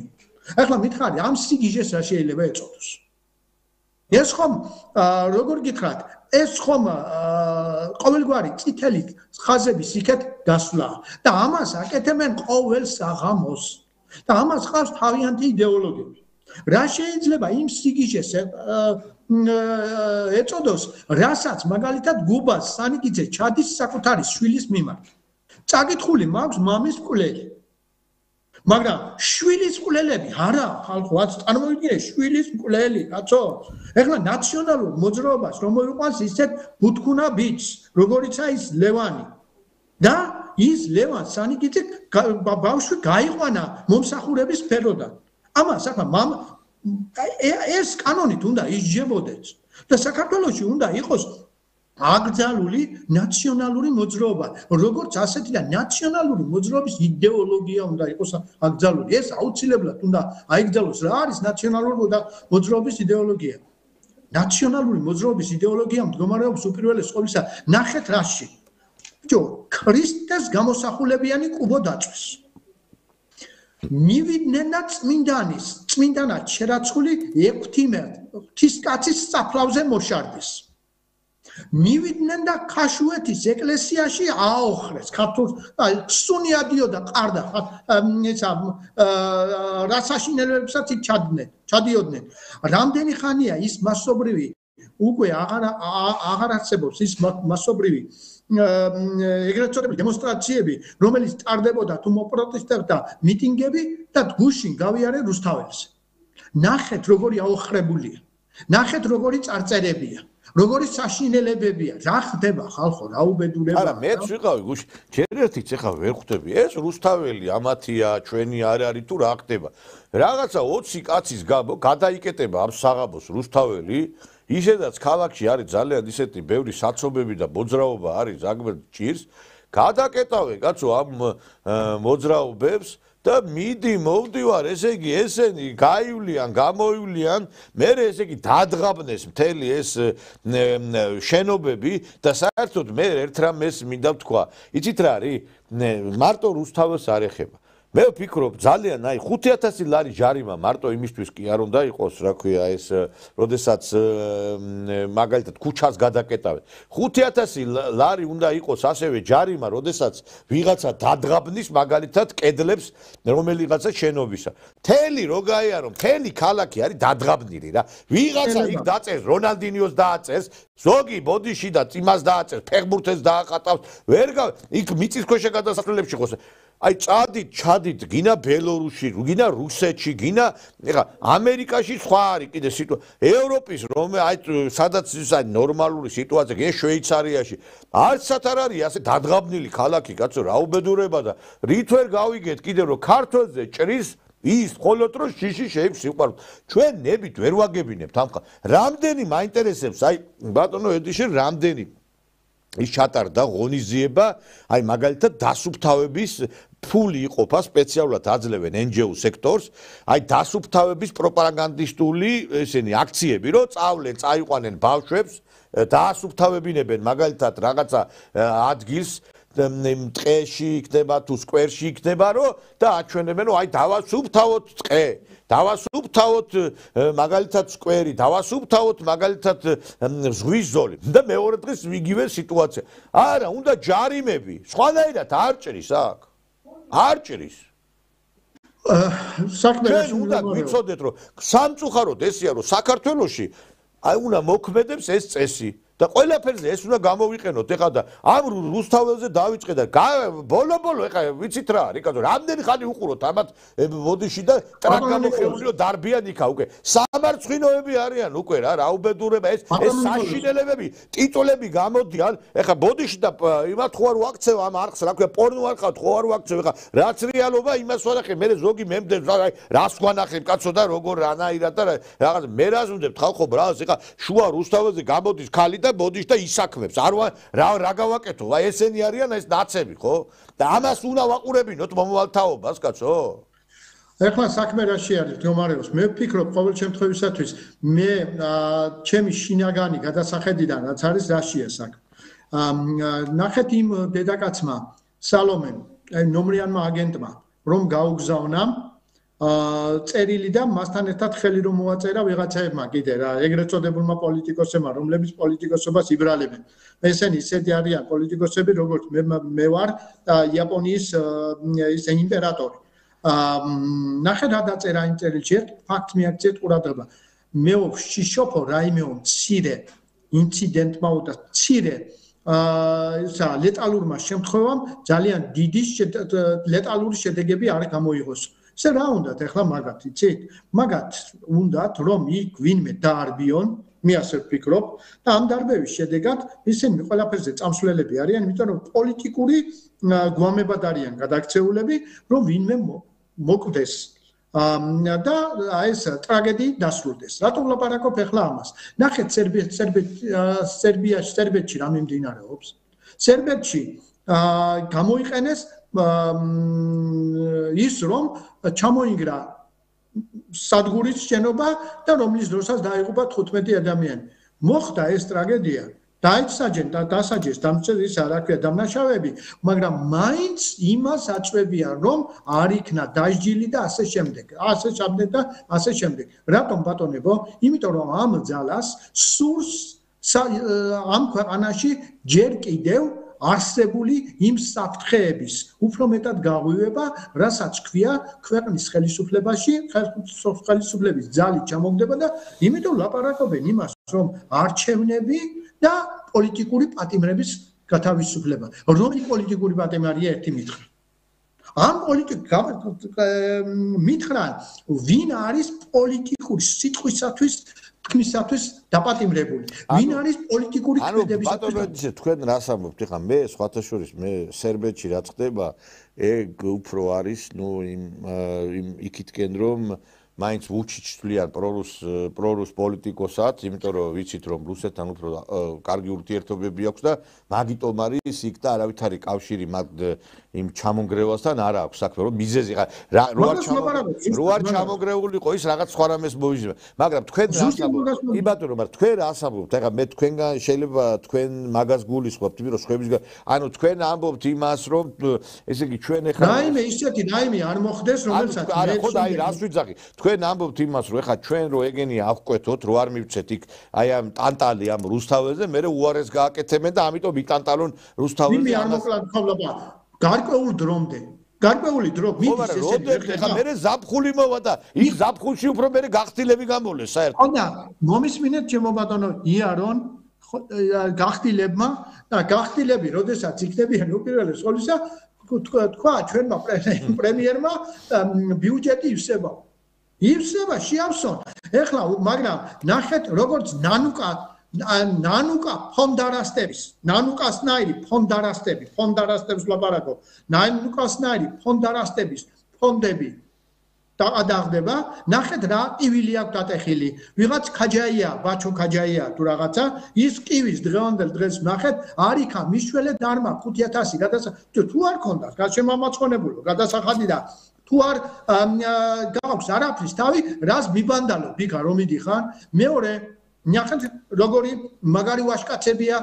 ახლა მითხარი ამ სიგიჟეს რა შეიძლება ეწოდოს ეს ხომ როგორ გითხრათ ეს ხომ ყოველგვარი წითელი ხაზების იქეთ გასვლა და ამას აკეთებენ ყოველ საღამოს და ამას ხავს თავიანთი იდეოლოგები. რა შეიძლება იმ სიგიჟეს ეწოდოს, რასაც მაგალითად გუბას სანიკიძე ჩადის საკუთარი შვილის მიმართ. წაკითხული მაქვს მამის მკვლელი. მაგრამ შვილის მკვლელები არა, ხალხო, რაც წარმოვიდგინე შვილის მკვლელი, კაცო. ეხლა ნაციონალურ მოძრაობას რომ მოიყვანს ისეთ ბუთქუნა ბიჭს, როგორიცაა ის ლევანი. და ის ლევან სანიკიძე ბავშვი გაიყვანა მომსახურების სფეროდან. ამას ახლა ეს კანონით უნდა ისჯებოდეს და საქართველოში უნდა იყოს აკრძალული ნაციონალური მოძრაობა, როგორც ასეთი და ნაციონალური მოძრაობის იდეოლოგია უნდა იყოს აკრძალული. ეს აუცილებლად უნდა აიკრძალოს რა არის ნაციონალური მოძრაობის იდეოლოგია. ნაციონალური მოძრაობის იდეოლოგია მდგომარეობს უპირველეს ყოვლისა ნახეთ რაში ქრისტეს გამოსახულებიანი კუბო დაწვეს. მივიდნენ და წმინდანად შერაცხული 6 ღვთისკაცის საფლავზე მოშარდეს. მივიდნენ და ქაშუეთის ეკლესიაში აოხრეს. სუნი ადიოდა ყარდა რასაშინელებსაც ჩადიოდნენ. რამდენი ხანია ის მასობრივი უკვე აღარ არსებობს ის მასობრივი ეგრეთ წოდებული დემონსტრაციები, რომელიც ტარდებოდა თუ მოპროტესტებდა მიტინგები და გუშინ გავიარე რუსთაველზე. ნახეთ როგორი აოხრებულია. ნახეთ როგორი წარწერებია, როგორი საშინელებებია, რა ხდება ხალხო, რა უბედურება. არა, მეც ვიყავი გუშინ, ჯერერთიც ეხა ვერ ხვდები, ეს რუსთაველი ამათია, ჩვენი არ არის თუ რა ხდება. რაღაცა 20 კაცის გადაიკეტება ამ საღამოს რუსთაველი, ისედაც ქალაქში არის ძალიან ისეთი ბევრი საცობები და მოძრაობა არის ზაგმედ ჭირს, გადაკეტავენ კაცო ამ მოძრაობებს და მიდი მოვდივარ, ესე იგი ესენი გაივლიან, გამოივლიან, მერე ესე იგი დადღაბნეს მთელი ეს შენობები და საერთოდ მე ერთ რამეს მინდა ვთქვა. იცით რა არის? მარტო რუსთაველს არ ეხება. მე ვფიქრობ ძალიან აი 5000 ლარი ჯარიმა მარტო იმისთვის კი არ უნდა იყოს, რა ქვია ეს, როდესაც მაგალითად ქუჩას გადაკეტავენ. 5000 ლარი უნდა იყოს ასევე ჯარიმა, როდესაც ვიღაცა დადღაბნის მაგალითად კედლებს რომელიღაცა შენობისა. მთელი რო გაიარო, მთელი ქალაქი არის დადღაბნილი რა. ვიღაცა იქ დაწერს, რონალდინიოს დააწერს, ზოგი ბოდიში და იმას დააწერს, ფეხბურთელს დაახატავს, ვერ იქ მიწისქვეშა გადასასვლელებში ხოს. აი წადით, ჩადით, გინა ბელორუსში, გინა რუსეთში, გინა ეხა ამერიკაში სხვა არის კიდე სიტუაცია. ევროპის რომ აი სადაც ის არის ნორმალური სიტუაცია, გინა შვეიცარიაში. არცად არ არის ასე დადღაბნილი ქალაქი, კაცო, რა უბედურება და რით ვერ გავიგეთ კიდე რომ ქართველზე ჭრის ის მხოლოდ რომ შიში შეიფს სიყვარული. ჩვენ ნებით ვერ ვაგებინებთ ამ რამდენი მაინტერესებს, აი ბატონო ედიში რამდენი ის ჩატარდა ღონისძიება, აი მაგალითად დასუფთავების ფული იყოფა სპეციალურად აძლევენ NGO სექტორს, აი დასუფთავების პროპაგანდისტული ესენი აქციები, რომ წავლენ, წაიყვანენ ბავშვებს, დაასუფთავებინებენ მაგალითად რაღაცა ადგილს ტყეში იქნება თუ სკვერში იქნება რომ და აჩვენებენ რომ აი დავასუფთავოთ ტყე, დავასუფთავოთ მაგალითად სკვერი, დავასუფთავოთ მაგალითად ზღვის ზოლი და მეორე დღეს იგივე სიტუაცია. არა, უნდა ჯარიმები, სხვანაირად არ ჭრის აქ. არ ჭრის. საქმეს უნდა ვიცოდეთ რომ სამწუხაროდ ესია რომ საქართველოში აი უნდა მოქმედებს ეს წესი და ყველაფერზე ეს უნდა გამოვიყენოთ ეხლა და ამ რუსთაველზე დავიწყე და ბოლო-ბოლო ეხლა ვიცით რა არის კაცო რამდენი ხანი უყუროთ ამათ ბოდიში და ტრაკ გამოხეულიო დარბიან იქა უკვე სამარცხვინოები არიან უკვე რა უბედურება ეს საშინელებები ტიტულები გამოდიან ეხლა ბოდიში და იმათ ხო არ ვაქცევ ამ არხს რა ქვია პორნო არ ყავთ ხო არ ვაქცევ ეხლა რაც რეალობა იმას ვანახე მე ზოგი მემდებს რას ვანახებ კაცო და როგორ რანაირად და რაღაც მე რას ვუნდებ ხალხო ბრალს ეხლა შუა რუსთაველზე გამოდის ქალი და ბოდიშ და ისაქმებს არ რა გავაკეთო აი ესენი არიან ეს ნაცები ხო და ამას უნდა ვაყურებინოთ მომავალთაობას კაცო ეხლა საქმე რაში არის მდგომარეობს მე ვფიქრობ ყოველ შემთხვევისათვის მე ჩემი შინაგანი გადასახედიდან რაც არის რაშია საქმე ნახეთ იმ დედაკაცმა სალომემ აი ნომრიანმა აგენტმა რომ გაუგზავნა წერილი და მასთან ერთად ხელი რომ მოაწერა ვიღაცაებმა კიდე რა ეგრეთ წოდებულმა პოლიტიკოსებმა რომლებიც პოლიტიკოსობას იბრალებენ ესენი ისეთი არიან პოლიტიკოსები როგორც მე ვარ იაპონიის ის იმპერატორი ნახე რა დაწერა იმ წერილში ერთ ფაქტ მიაქციეთ ყურადღება მე ვშიშოფო რაიმეო მცირე ინციდენტმა და მცირე ისა ლეტალურმა შემთხვევამ ძალიან დიდი ლეტალური შედეგები არ გამოიღოს ესე რა უნდათ ეხლა მაგათ იცით მაგათ უნდათ რომ იქ ვინმე დაარბიონ მე ასე ვფიქრობ და ამ დარბევის შედეგად ისინი ყველაფერზე წამსვლელები არიან იმიტომ რომ პოლიტიკური გვამებად არიან გადაქცეულები რომ ვინმე მოკვდეს და ეს ტრაგედიით დასრულდეს რატომ ლაპარაკობ ეხლა ამას ნახეთ სერბეთში რა მიმდინარეობს სერბეთში გამოიყენეს ის რომ ჩამოინგრა სადგურის შენობა და რომლის დროსაც დაიღუპა 15 ადამიანი. მოხდა ეს ტრაგედია. დაიცაჯენ და დასაჯეს დამწერის რა ქვია დამნაშავეები, მაგრამ მაინც იმას აწვევიან რომ არ იქნა დასჯილი და ასე შემდეგ. ასე შემდეგ. რატომ ბატონებო? იმიტომ რომ ამ ძალას სურს ამ ქვეყანაში ჯერ კიდევ არსებული იმ საფრთხეების უფრო მეტად გაღვივება, რასაც ქვია ქვეყნის ხელისუფლებაში, ხელისუფლების ძალით ჩამოგდება და იმიტომ ლაპარაკობენ იმას, რომ არჩევნები და პოლიტიკური პატიმრების გათავისუფლება. რომელი პოლიტიკური პატიმარია ერთი მითხრა. ამ მითხრა, ვინ არის პოლიტიკური სიტყვისათვის თქმისათვის დაპატიმრებული. ვინ არის პოლიტიკური ქმედებისათვის? ბატონო, თქვენ რას ამბობთ? ეხლა მე სხვათა შორის მე სერბეთში რაც ხდება, ეგ უფრო არის, იმ იქითკენ რომ მაინც ვუჩიჩს თვლიან პრორუს პოლიტიკოსად, იმიტომ რომ ვიცით რომ რუსეთთან უფრო კარგი ურთიერთობები აქვს და მაგიტომ არის იქ და არავითარი კავშირი მათ იმ ჩამონგრევასთან არ აქვს საქმე, რომ მიზეზი რო არ ჩამონგრეულიყო ის რაღაც სხვა რამეს მოიჟება. მაგრამ თქვენ რას ამბობთ? იბატონო, მაგრამ თქვენ რას ამბობთ? ეხლა მე თქვენგან შეიძლება თქვენ მაგას გულისხმობთ, იმიტომ რომ სხვებისგან ანუ თქვენ ამბობთ იმას, რომ ესე იგი ჩვენ ეხლა რაიმე არ მოხდეს, რომელსაც არა ხო და აი რას ვიძახი? თქვენ ამბობთ იმას, რომ ეხლა ჩვენ რო ეგენი აღკვეთოთ, რო არ მივცეთ იქ აი ამ ტანტალი ამ რუსთაველზე, მე უარეს გააკეთებენ და ამიტომ იტანტალონ რუსთაველზე. იმი არ მოკლად ხალხობა. გარკვეულ დრომდე. გარკვეული დრო მიდის ესე. ეხლა მე ზაფხული მოვა და ის ზაფხულში უფრო მე გახტილები გამოლეს საერთოდ. ხოდა მომისმინეთ ჩემო ბატონო იარონ გახტილებმა და გახტილები როდესაც იქნებიან უპირველეს ყოვლისა თქვა ჩვენმა პრემიერმა ბიუჯეტი ივსება. ივსება შეავსონ. ეხლა მაგრამ ნახეთ როგორც ნანუკა ფონდარასტების ფონდარასტებს ლაპარაკობ. ნანუკასნაირი ფონდარასტების ფონდები დაადაღდება. ნახეთ რა ტივილი აქვს დატეხილი. ვიღაც ქაჯაია, ბაჩო ქაჯაია თუ რაღაცა, ის კივის დღევანდელ დღეს ნახეთ, არიქა მიშველე დარმა 5000 გადასახადი. თუ არ ქონდას, შემამაცხონებულო, გადასახადი და თუ არ გაქვს არაფრის თავი, რას მიბანდალობ იქა რომ მიდიხარ? მეორე ნახეთ როგორი მაგარი ვაშკაცებია,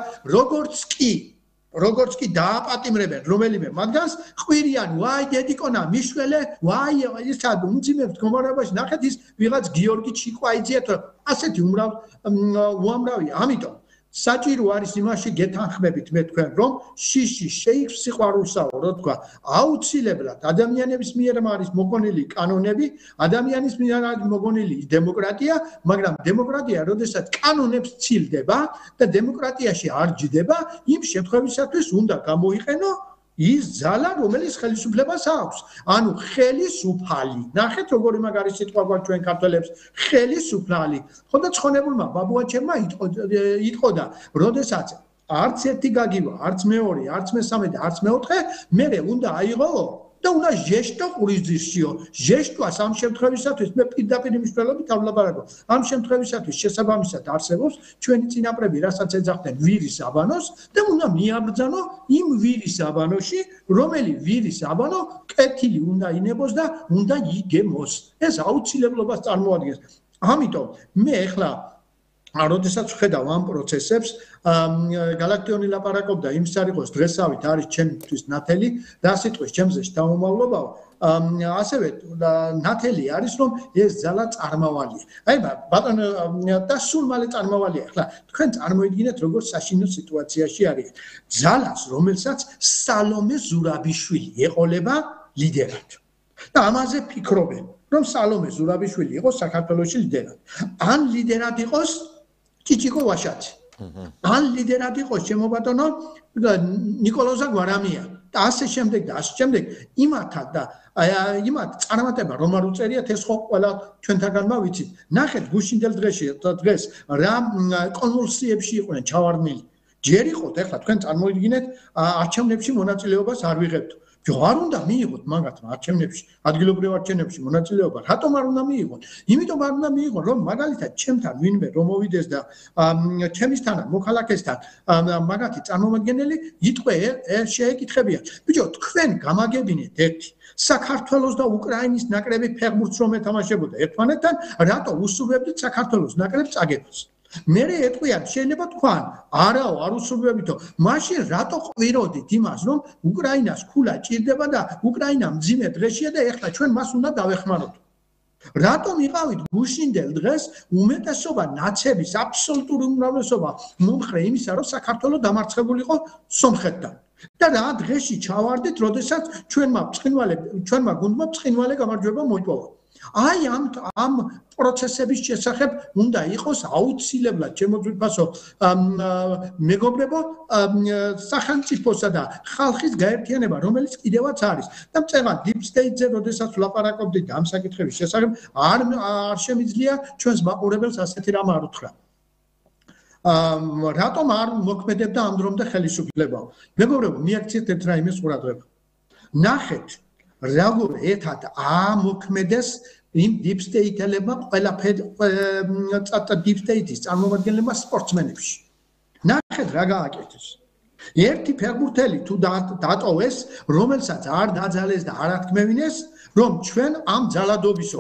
როგორც კი დააპატიმრებენ რომელიმე მათგანს, ყვირიან, ვაი დედიკონა, მიშველე, ვაი ისა უმძიმებს გომარებაში, ნახეთ ის ვიღაც გიორგი ჩიკვაიძიეთ, ასეთი უამრავია, ამიტომ საჭირო არის იმაში გეთანხმებით მე თქვენ რომ შიში შეიქს სიყვარულსაო რო თქვა აუცილებლად ადამიანების მიერ არის მოგონილი კანონები ადამიანის მიერ არის მოგონილი დემოკრატია მაგრამ დემოკრატია როდესაც კანონებს ცილდება და დემოკრატიაში არ ჯდება იმ შემთხვევისათვის უნდა გამოიყენო ის ძალა რომელიც ხელისუფლებას აქვს ანუ ხელისუფალი ნახეთ როგორი მაგარი სიტყვა გვაქვს ჩვენ ქართველებს ხელისუფალი ხოდა ცხონებულმა ბაბუაჩემმა იტყოდა როდესაც არც ერთი გაგივა არც მეორე არც მესამე და არც მეოთხე მერე უნდა აიღო და უნდა ჟეშტო ყურისძირშიო ჟეშტვას ამ შემთხვევისათვის მე პირდაპირ მნიშვნელობითავლაპარაკო ამ შემთხვევისათვის შესაბამისად არსებობს ჩვენი წინაპრები რასაც ეძახდნენ ვირის აბანოს და უნდა მიაბრძანო იმ ვირის აბანოში რომელი ვირის აბანო კეთილი უნდა ინებოს და უნდა იგემოს ეს აუცილებლობას წარმოადგენს ამიტომ მე ახლა როდესაც ვხედავ ამ პროცესებს გალაქტიონი ლაპარაკობდა იმის არ იყოს დღესავით არის ჩემთვის ნათელი და სიტყვის ჩემზე შთამომავლობაო ასევე ნათელი არის რომ ეს ძალა წარმავალია აი ბატონო და სულ მალე წარმავალია ახლა თქვენ წარმოიდგინეთ როგორ საშინო სიტუაციაში არის ძალას რომელსაც სალომე ზურაბიშვილი ეყოლება ლიდერად და ამაზე ფიქრობენ რომ სალომე ზურაბიშვილი იყოს საქართველოში ლიდერად ან ლიდერად იყოს ჭიჭიკო ვაშაძე ან ლიდერად იყოს ჩემო ბატონო ნიკოლოზა გვარამია და ასე შემდეგ და ასე შემდეგ იმათა და იმათ წარმატება რომ არ უწერიათ ეს ხო ყველა ჩვენთაგანმა ვიცით ნახეთ გუშინდელ დღეს რა კონვულსიებში იყვნენ ჩავარდნილი ჯერ იყოთ ახლა თქვენ წარმოიდგინეთ არჩევნებში მონაწილეობას არ ვიღებთ არ უნდა მიიღოთ მაგათმა არჩევნებში ადგილობრივ არჩევნებში მონაწილეობა რატომ არ უნდა მიიღოთ იმიტომ არ უნდა მიიღონ რომ მაგალითად ჩემთან ვინმე რომ მოვიდეს და ჩემისთანაც მოქალაქესთან მაგათი წარმომადგენელი იტყვე შეეკითხებიან ბიჭო თქვენ გამაგებინეთ ერთი საქართველოს და უკრაინის ნაკრები ფეხბურთს რომ ეთამაშებოდა ერთმანეთთან რატო უსურვებდით საქართველოს ნაკრებს წაგებას მერე ეტყვიან შეიძლება თქვან არაო არ უსურვებითო მაშინ რატო ყვიროდით იმას რომ უკრაინას ქულა ჭირდება და უკრაინა მძიმე დღეშია და ეხლა ჩვენ მას უნდა დავეხმაროთ რატომ იყავით გუშინდელ დღეს უმეტესობა ნაცების აბსოლუტური უმრავლესობა მომხრე იმისა რომ საქართველოს დამარცხებულიყო სომხეთთან და რა დღეში ჩავარდით როდესაც ჩვენმა გუნდმა ბრწყინვალე გამარჯვება მოიპოვა აი ამ პროცესების შესახებ უნდა იყოს აუცილებლად შემოძვირფასო მეგობრებო სახელმწიფოსა და ხალხის გაერთიანება, რომელიც კიდევაც არის. და მწერან deep state-ზე როდესაც ვლაპარაკობდით ამ საკითხების შესახებ, არ შემიძლია ჩვენს მაყურებელს ასეთი რამ არ უთხრა. რატომ არ მოქმედებდა ამ დრომდე ხელისუფლება? მეგობრებო, მიაქციეთ ერთ რაიმეს ყურადღება. ნახეთ, როგორ ერთად ამოქმედეს იმ deep state-ელებმა ყველაფერი deep state-ის წარმომადგენლებმა სპორტსმენებში. ნახეთ რა გააკეთეს. ერთი ფეხბურთელი თუ დატოვეს, რომელსაც არ დაძალეს და არ ათქმევინეს, რომ ჩვენ ამ ძალადობისო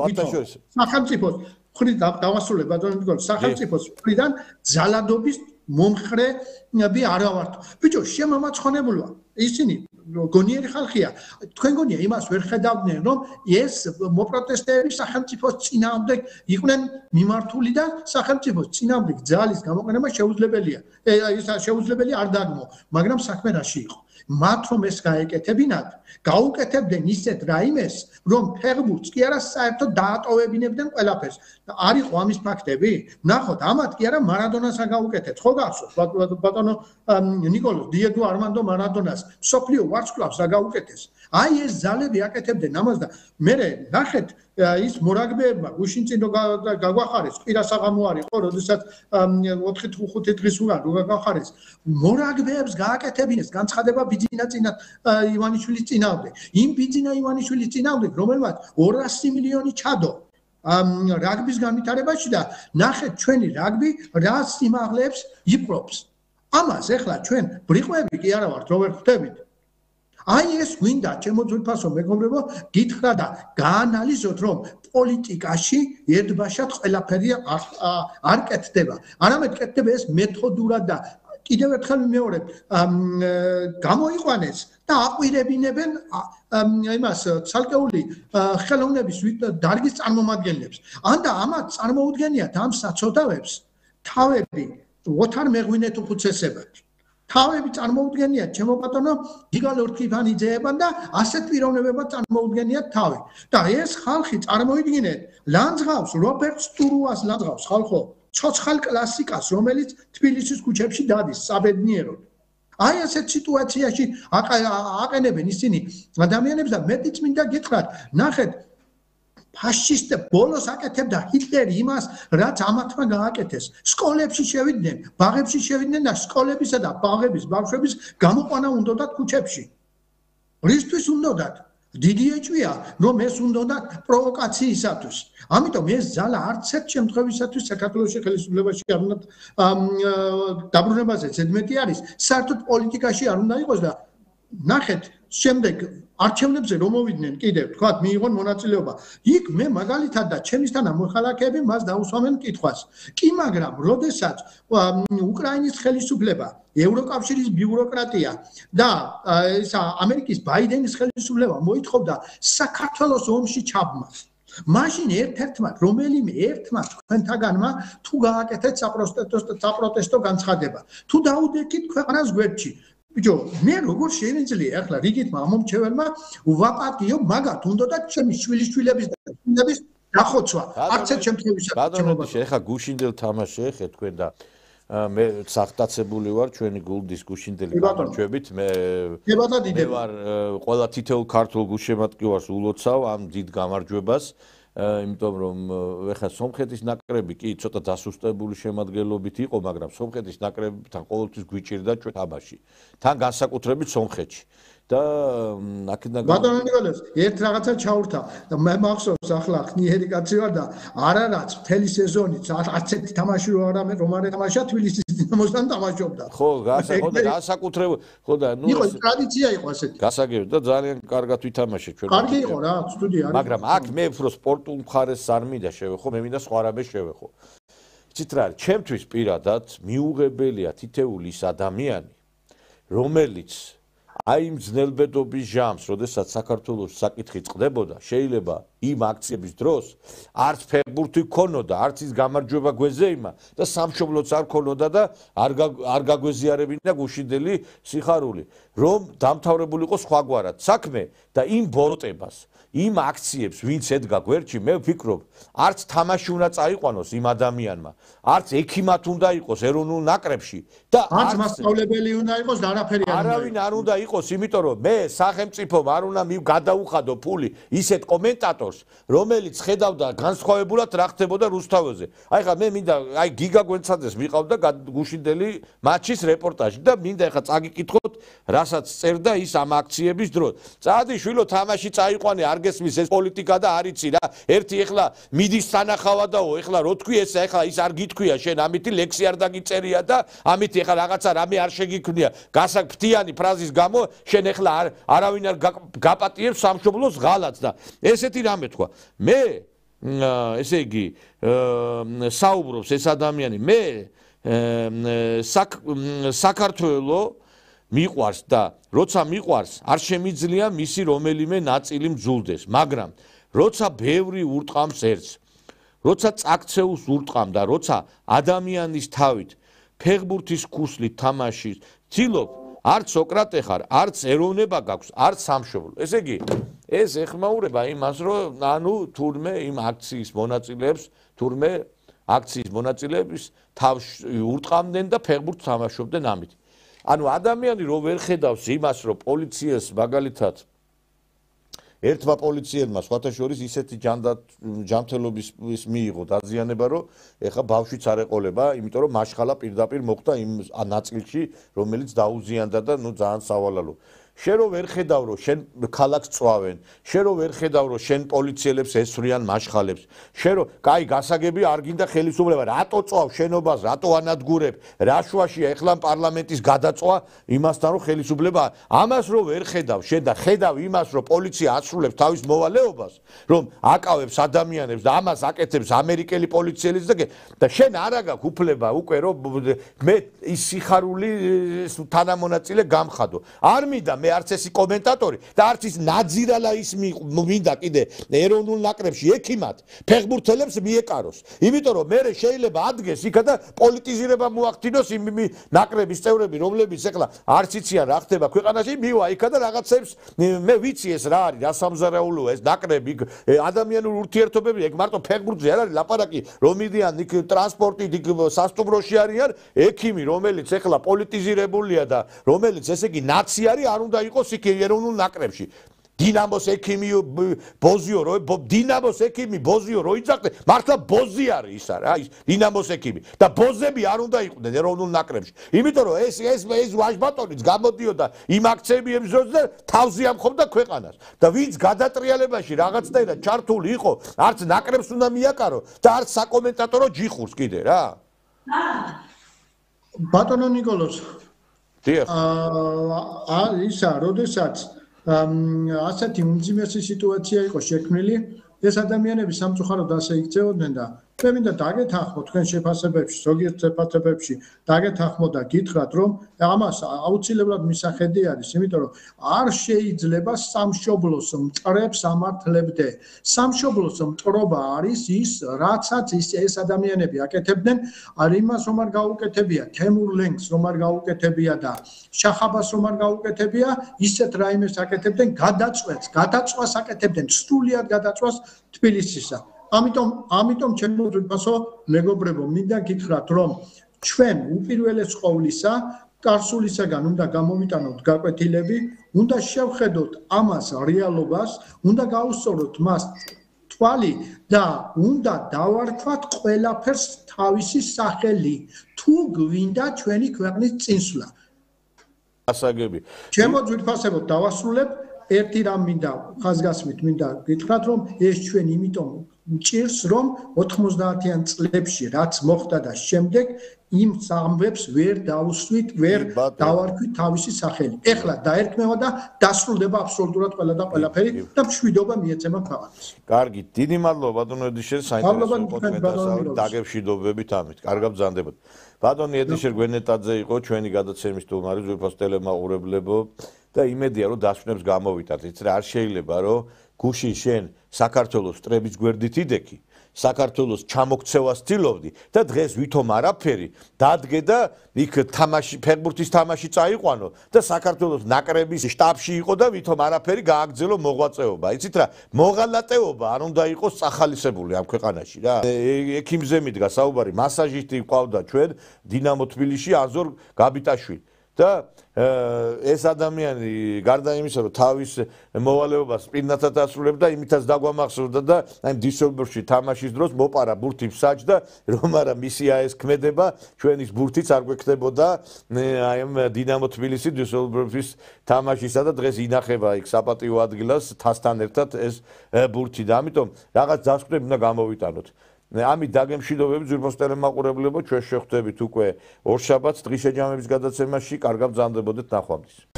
სახელმწიფოს დავასრულებ ბატონო ნიკოლოზ, სახელმწიფოს მხრიდან ძალადობის მომხრეები არა ვართ. ბიჭო, შემომაცხონებულია. ისინი გონიერი ხალხია. თქვენ გონია იმას ვერ ხედავდნენ, რომ ეს მოპროტესტეები სახელმწიფოს წინააღმდეგ იყვნენ მიმართული და სახელმწიფოს წინააღმდეგ ძალის გამოყენება შეუძლებელია. ეს შეუძლებელი არ დაგმო, მაგრამ საქმე რაში იყო? მათ რომ ეს გაეკეთებინათ, გაუკეთებდნენ ისეთ რაიმეს, რომ ფეხბურთს კი არა საერთოდ დაატოვებინებდნენ ყველაფერს. არ იყო ამის ფაქტები? ნახოთ, ამათ კი არა მარადონას გაუკეთეთ. ხო გახსოვთ ბატონო ნიკოლოზ დიეგო არმანდო მარადონას სოფლიო ვარსკვლავს რა გაუკეთეს? აი ეს ძალები აკეთებდნენ ამას და მე ნახეთ ის მორაგბეებმა გუშინ წინ გაგვახარეს კვირა საღამო არის ხო როდესაც 4-5 დღის უკან რო გაგვახარეს მორაგბეებს გააკეთებინეს განცხადება ბიძინა წინა ივანიშვილის წინააღმდეგ იმ ბიძინა ივანიშვილის წინააღმდეგ რომელმაც 200 მილიონი ჩადო რაგბის განვითარებაში და ნახეთ ჩვენი რაგბი რა სიმაღლეებს იპყრობს ამას ეხლა ჩვენ ბრიყვები კი არა ვართ რო ვერ ხვდებით აი ეს გვინდა ჩემოძვირფასო მეგობრებო გითხრა და გაანალიზოთ რომ პოლიტიკაში ერთბაშად ყველაფერი არ კეთდება არამედ კეთდება ეს მეთოდურად და კიდევ ერთხელ მეორე გამოიყვანეს და აყვირებინებენ იმას ცალკეული ხელოვნების დარგის წარმომადგენლებს ან და ამათ წარმოუდგენიათ ამ საცოდავებს თავები ოთარ მეღვინეთ უხუცესებად თავები წარმოუდგენიათ ჩემო ბატონო გიგა ლორთქიფანიძეებად და ასეთ პიროვნებებად წარმოუდგენიათ თავი და ეს ხალხი წარმოიდგინეთ ლანძღავს რობერტ სტურუას ლანძღავს ხალხო ცოცხალ კლასიკას რომელიც თბილისის ქუჩებში დადის საბედნიეროდ აი ასეთ სიტუაციაში აყენებენ ისინი ადამიანებს და მეტიც მინდა გითხრათ ნახეთ ფაშისტ ბოლოს აკეთებდა ჰიტლერი იმას რაც ამათმა გააკეთეს სკოლებში შევიდნენ ბაღებში შევიდნენ და სკოლებისა და ბაღების ბავშვების გამოყვანა უნდათ ქუჩებში რისთვის უნდათ დიდი ეჭვია რომ ეს უნდათ პროვოკაციისათვის ამიტომ ეს ძალა არც ერთ შემთხვევისათვის საქართველოს ხელისუფლებაში არ უნდა დაბრუნებაზე ზედმეტი არის საერთოდ პოლიტიკაში არ უნდა იყოს და ნახეთ შემდეგ არჩევნებზე რომ მოვიდნენ კიდევ თქვათ მიიღონ მონაწილეობა იქ მე მაგალითად და ჩემისთანა მოხალხეები მას დაუსვამენ კითხვას კი მაგრამ როდესაც უკრაინის ხელისუფლება ევროკავშირის ბიუროკრატია და ისა ამერიკის ბაიდენის ხელისუფლება მოითხოვდა საქართველოს ომში ჩაბმას მაშინ ერთ-ერთმა რომელიმე ერთმა თქვენთაგანმა თუ გააკეთეთ საპროტესტო განცხადება თუ დაუდექით ქვეყანას გვერდში ბიჭო მე როგორ შეიძლება ახლა რიგითმა ამომრჩეველმა ვაპატიო მაგათ უნდათ ჩემი შვილიშვილების და შვილების დახოცვა არც ერთ შემთხვევაში ბატონო ეხა გუშინდელ თამაში ეხე თქვენ და მე საფტაცებული ვარ ჩვენი გულდის გუშინდელი გამარჯვებით მე ვარ ყველა თითოეულ ქართულ გულშემატკივარს ულოცავ ამ დიდ გამარჯვებას იმიტომ რომ ეხლა სომხეთის ნაკრები კი ცოტა დასუსტებული შემადგენლობით იყო მაგრამ სომხეთის ნაკრებთან ყოველთვის გვიჭირდა ჩვენ თამაში თან განსაკუთრებით სომხეთში და აქედან ბატონო ნიკოლოზ ერთ რაღაცა ჩაურთა და მე მახსოვს ახლა ხნიერი კაცი ვარ და არარაც მთელი სეზონით 10 თამაში რომ არ ეთამაშა თბილისის დინამოსთან თამაშობდა ხო განსაკუთრებით ხო და ნუ იყო ტრადიცია იყო ასეთი გასაგებია და ძალიან კარგად ვითამაშე ჩვენ კარგი იყო რა სტუდია არის მაგრამ აქ მე უფრო სპორტულ მხარეს არ მინდა შევეხო მე მინდა სხვა რამეს შევეხო იცით რა ჩემთვის პირადად მიუღებელია თითეული ის ადამიანი რომელიც აი იმ ძნელბედობის ჟამს, როდესაც საქართველოს საკითხი წყდებოდა, შეიძლება იმ აქციების დროს არც ფეხბურთი ქონოდა, არც ის გამარჯვება გვეზეიმა და სამშობლოც არ ქონოდა და არ გაგვეზიარებინა გუშინდელი სიხარული, რომ დამთავრებულიყო სხვაგვარად საქმე და იმ ბოროტებას, იმ აქციებს, ვინც ედგა გვერდში, მე ვფიქრობ, არც თამაში უნდა წაიყვანოს იმ ადამიანმა, არც ექიმად უნდა იყოს ეროვნულ ნაკრებში და არც მასწავლებელი უნდა იყოს და არავინ არ უნდა იყოს, იმიტომ რომ მე სახელმწიფომ არ უნდა გადაუხადო ფული ისეთ კომენტატორს, რომელიც ხედავდა განსხვავებულად რა ხდებოდა რუსთაველზე. აი ხა მე მინდა აი გიგა გვენცაძეს მიყავდა გუშინდელი მატჩის რეპორტაჟი და მინდა ხა წაგიკითხოთ, რასაც წერდა ის ამ აქციების დროს. წაადიშვილო თამაში წაიყვანე, არ გესმის ეს პოლიტიკა და არ იცი რა. ერთი ეხლა მიდის სანახავადაო, ეხლა რო თქვი ეს ეხლა ის არ გითქვია შენ, ამითი ლექსი არ დაგიწერია და ამითი ეხლა რაღაცა რამე არ შეგიქმნია. გასაგფთიანი ფრაზის გამო შენ ეხლა არავინ არ გაპატიებს სამშობლოს ღალატს და ესეთი რამე თქვა. მე ესე იგი საუბრობს ეს ადამიანი, მე საქართველო მიყვარს და როცა მიყვარს არ შემიძლია მისი რომელიმე ნაწილი მძულდეს, მაგრამ როცა ბევრი ურტყამს ერთს, როცა წაქცეულს ურტყამ და როცა ადამიანის თავით ფეხბურთის ქუსლით თამაშის ცდილობ, არც სოკრატე ხარ, არც ეროვნება გაქვს, არც სამშობლო. ესე იგი, ეს ეხმაურება იმას, რომ ანუ თურმე იმ აქციის მონაწილეებს, თურმე აქციის მონაწილეების თავს ურტყამდნენ და ფეხბურთს თამაშობდნენ ამით. ანუ ადამიანი რო ვერ ხედავს იმას, რომ პოლიციას მაგალითად ერთმა პოლიციელმა სხვათა შორის ისეთი ჯანმრთელობის მიიღო დაზიანება, რომ ეხა ბავშვიც არ ეყოლება, იმიტომ რომ მაშხალა პირდაპირ მოხდა იმ ნაწილში, რომელიც დაუზიანდა და ნუ ძალიან სავალალო. შენ რო ვერ ხედავ, რომ შენ ქალაქს წვავენ, შენ რო ვერ ხედავ, რომ შენ პოლიციელებს ესვრიან მაშხალებს, შენ რო კაი გასაგები არ გინდა ხელისუფლება, რატო წვავ შენობას, რატო ანადგურებ, რა შუაშია ეხლა პარლამენტის გადაწვა იმასთან, რომ ხელისუფლება ამას რო ვერ ხედავ, შენ და ხედავ იმას, რომ პოლიცია ასრულებს თავის მოვალეობას, რომ აკავებს ადამიანებს და ამას აკეთებს ამერიკელი პოლიციელიც და შენ არა გაქვს უფლება უკვე რომ მე ის სიხარული თანამონაწილე გამხადო. არ მინდა მე არც ესი კომენტატორი და არც ის ნაძირალა ის მინდა კიდე ეროვნულ ნაკრებში ექიმად ფეხბურთელებს მიეკაროს. იმიტომ რომ მე შეიძლება ადგეს იქა და პოლიტიზირება მოახდინოს იმ ნაკრების წევრები, რომლებიც ეხლა არც იციან რა ხდება ქვეყანაში, მივა იქა და რაღაცებს მე ვიცი ეს რა არის, რა სამზარეულოა ეს ნაკრები, ადამიანური ურთიერთობები, ეგ მარტო ფეხბურთზე არ არის ლაპარაკი, რომ მიდიან იქ ტრანსპორტით, იქ სასტუმროში არიან ექიმი, რომელიც ეხლა პოლიტიზირებულია და რომელიც ესე იგი ნაცი არის, არ უნდა იყოს იქ ეროვნულ ნაკრებში. დინამოს ექიმი ბოზიო რო იძახდნენ, მართლა ბოზი არის ის არა, ის დინამოს ექიმი და ბოზები არ უნდა იყვნენ ეროვნულ ნაკრებში. იმიტომ რომ ეს ვაჟბატონიც გამოდიოდა იმ აქციების დროს და თავზე ამხობდა ქვეყანას. და ვინც გადატრიალებაში რაღაცნაირად ჩართული იყო, არც ნაკრებს უნდა მიაკარო და არც საკომენტატორო ჯიხურს კიდე რა. ბატონო ნიკოლოზ დიახ. ისა, როდესაც ასეთი უმძიმესი სიტუაცია იყო შექმნილი, ეს ადამიანები სამწუხაროდ ასე იქცეოდნენ და მე მინდა დაგეთანხმო თქვენ შეფასებებში, ზოგიერთ შეფასებებში დაგეთანხმო და გითხრათ, რომ ამას აუცილებლად მისახედი არის, იმიტომ რომ არ შეიძლება სამშობლოს მტრებს ამართლებდე. სამშობლოს მტრობა არის ის, რაცაც ეს ადამიანები აკეთებდნენ, არ იმას რომ არ გაუკეთებია, თემურ ლენგს რომ არ გაუკეთებია და შახაბას რომ არ გაუკეთებია, ისეთ რაიმეს აკეთებდნენ გადაწყვას აკეთებდნენ, სრულად გადაწყვას თბილისისა. ამიტომ ჩემო თვითფასო მეგობრებო, მინდა გითხრათ, რომ ჩვენ უპირველეს ყოვლისა კარსულისაგან უნდა გამოვიტანოთ გაკვეთილები, უნდა შევხედოთ ამას რეალობას, უნდა გაუსწოროთ მას თვალი და უნდა დავარქვათ ყველაფერს თავისი სახელი, თუ გვინდა ჩვენი ქვეყნის წინსვლა. ასაგები. ჩემო თვითფასებოდ დავასრულებ, ერთი რამ მინდა ხაზგასმით მინდა გითხრათ, რომ ეს ჩვენ იმიტომ მჭირს, რომ 90-იან წლებში რაც მოხდა და შემდეგ იმ სამბებს ვერ დავუსვით, ვერ დავარქვით თავისი სახელი. ეხლა დაერქმევა და დასრულდება აბსოლუტურად ყველა და ყველაფერი და მშვიდობა მიეცემა ქვეყანას. კარგი, დიდი მადლობა ბატონო ედიშერ, საინტერესო პოდკასტი დაგემშვიდობებით ამით. კარგად ბრძანდებოდ. ბატონი ედიშერ გვენეტაძე იყო ჩვენი გადაცემის სტუმარი, ზურფას ტელემაყურებლებო. და იმედია რომ დასვენებს გამოვიტანთ. იცი რა არ შეიძლება რომ გუშინ შენ საქართველოს სტრების გვერდით იდექი, საქართველოს ჩამოქცევას ცდილობდი და დღეს ვითომ არაფერი დადგე და იქ თამაში ფეხბურთის თამაში წაიყვანო და საქართველოს ნაკრების შტაბში იყო და ვითომ არაფერი გააგრძელო მოღვაწეობა. იცით რა, მოღალატეობა არ უნდა იყოს წახალისებული ამ ქვეყანაში რა. ექიმზე მიდგა საუბარი, მასაჟისტი ყავდა ჩვენ დინამო თბილისში აზორ გაბიტაშვილი. და ეს ადამიანი გარდა იმისა რომ თავის მოვალეობას პირნათად ასრულებდა, იმითაც დაგვამახსოვრდა და აი დისელდორფში თამაშის დროს მოპარა ბურთი მსაჯ და რომ არა მისი ეს ქმედება ჩვენის ბურთიც არ გვექნებოდა აი ამ დინამო თბილისი დისელდორფის თამაშისა და დღეს ინახება იქ საპატიო ადგილას თასთან ერთად ეს ბურთი და ამიტომ რაღაც დასკვნები უნდა გამოვიტანოთ. ამით დაგემშვიდობებით ძვირფას ტელემაყურებლებო, ჩვენ შევხვდებით უკვე ორშაბათს დღის შეჯამების გადაცემაში, კარგად ბრძანდებოდეთ ნახვამდის.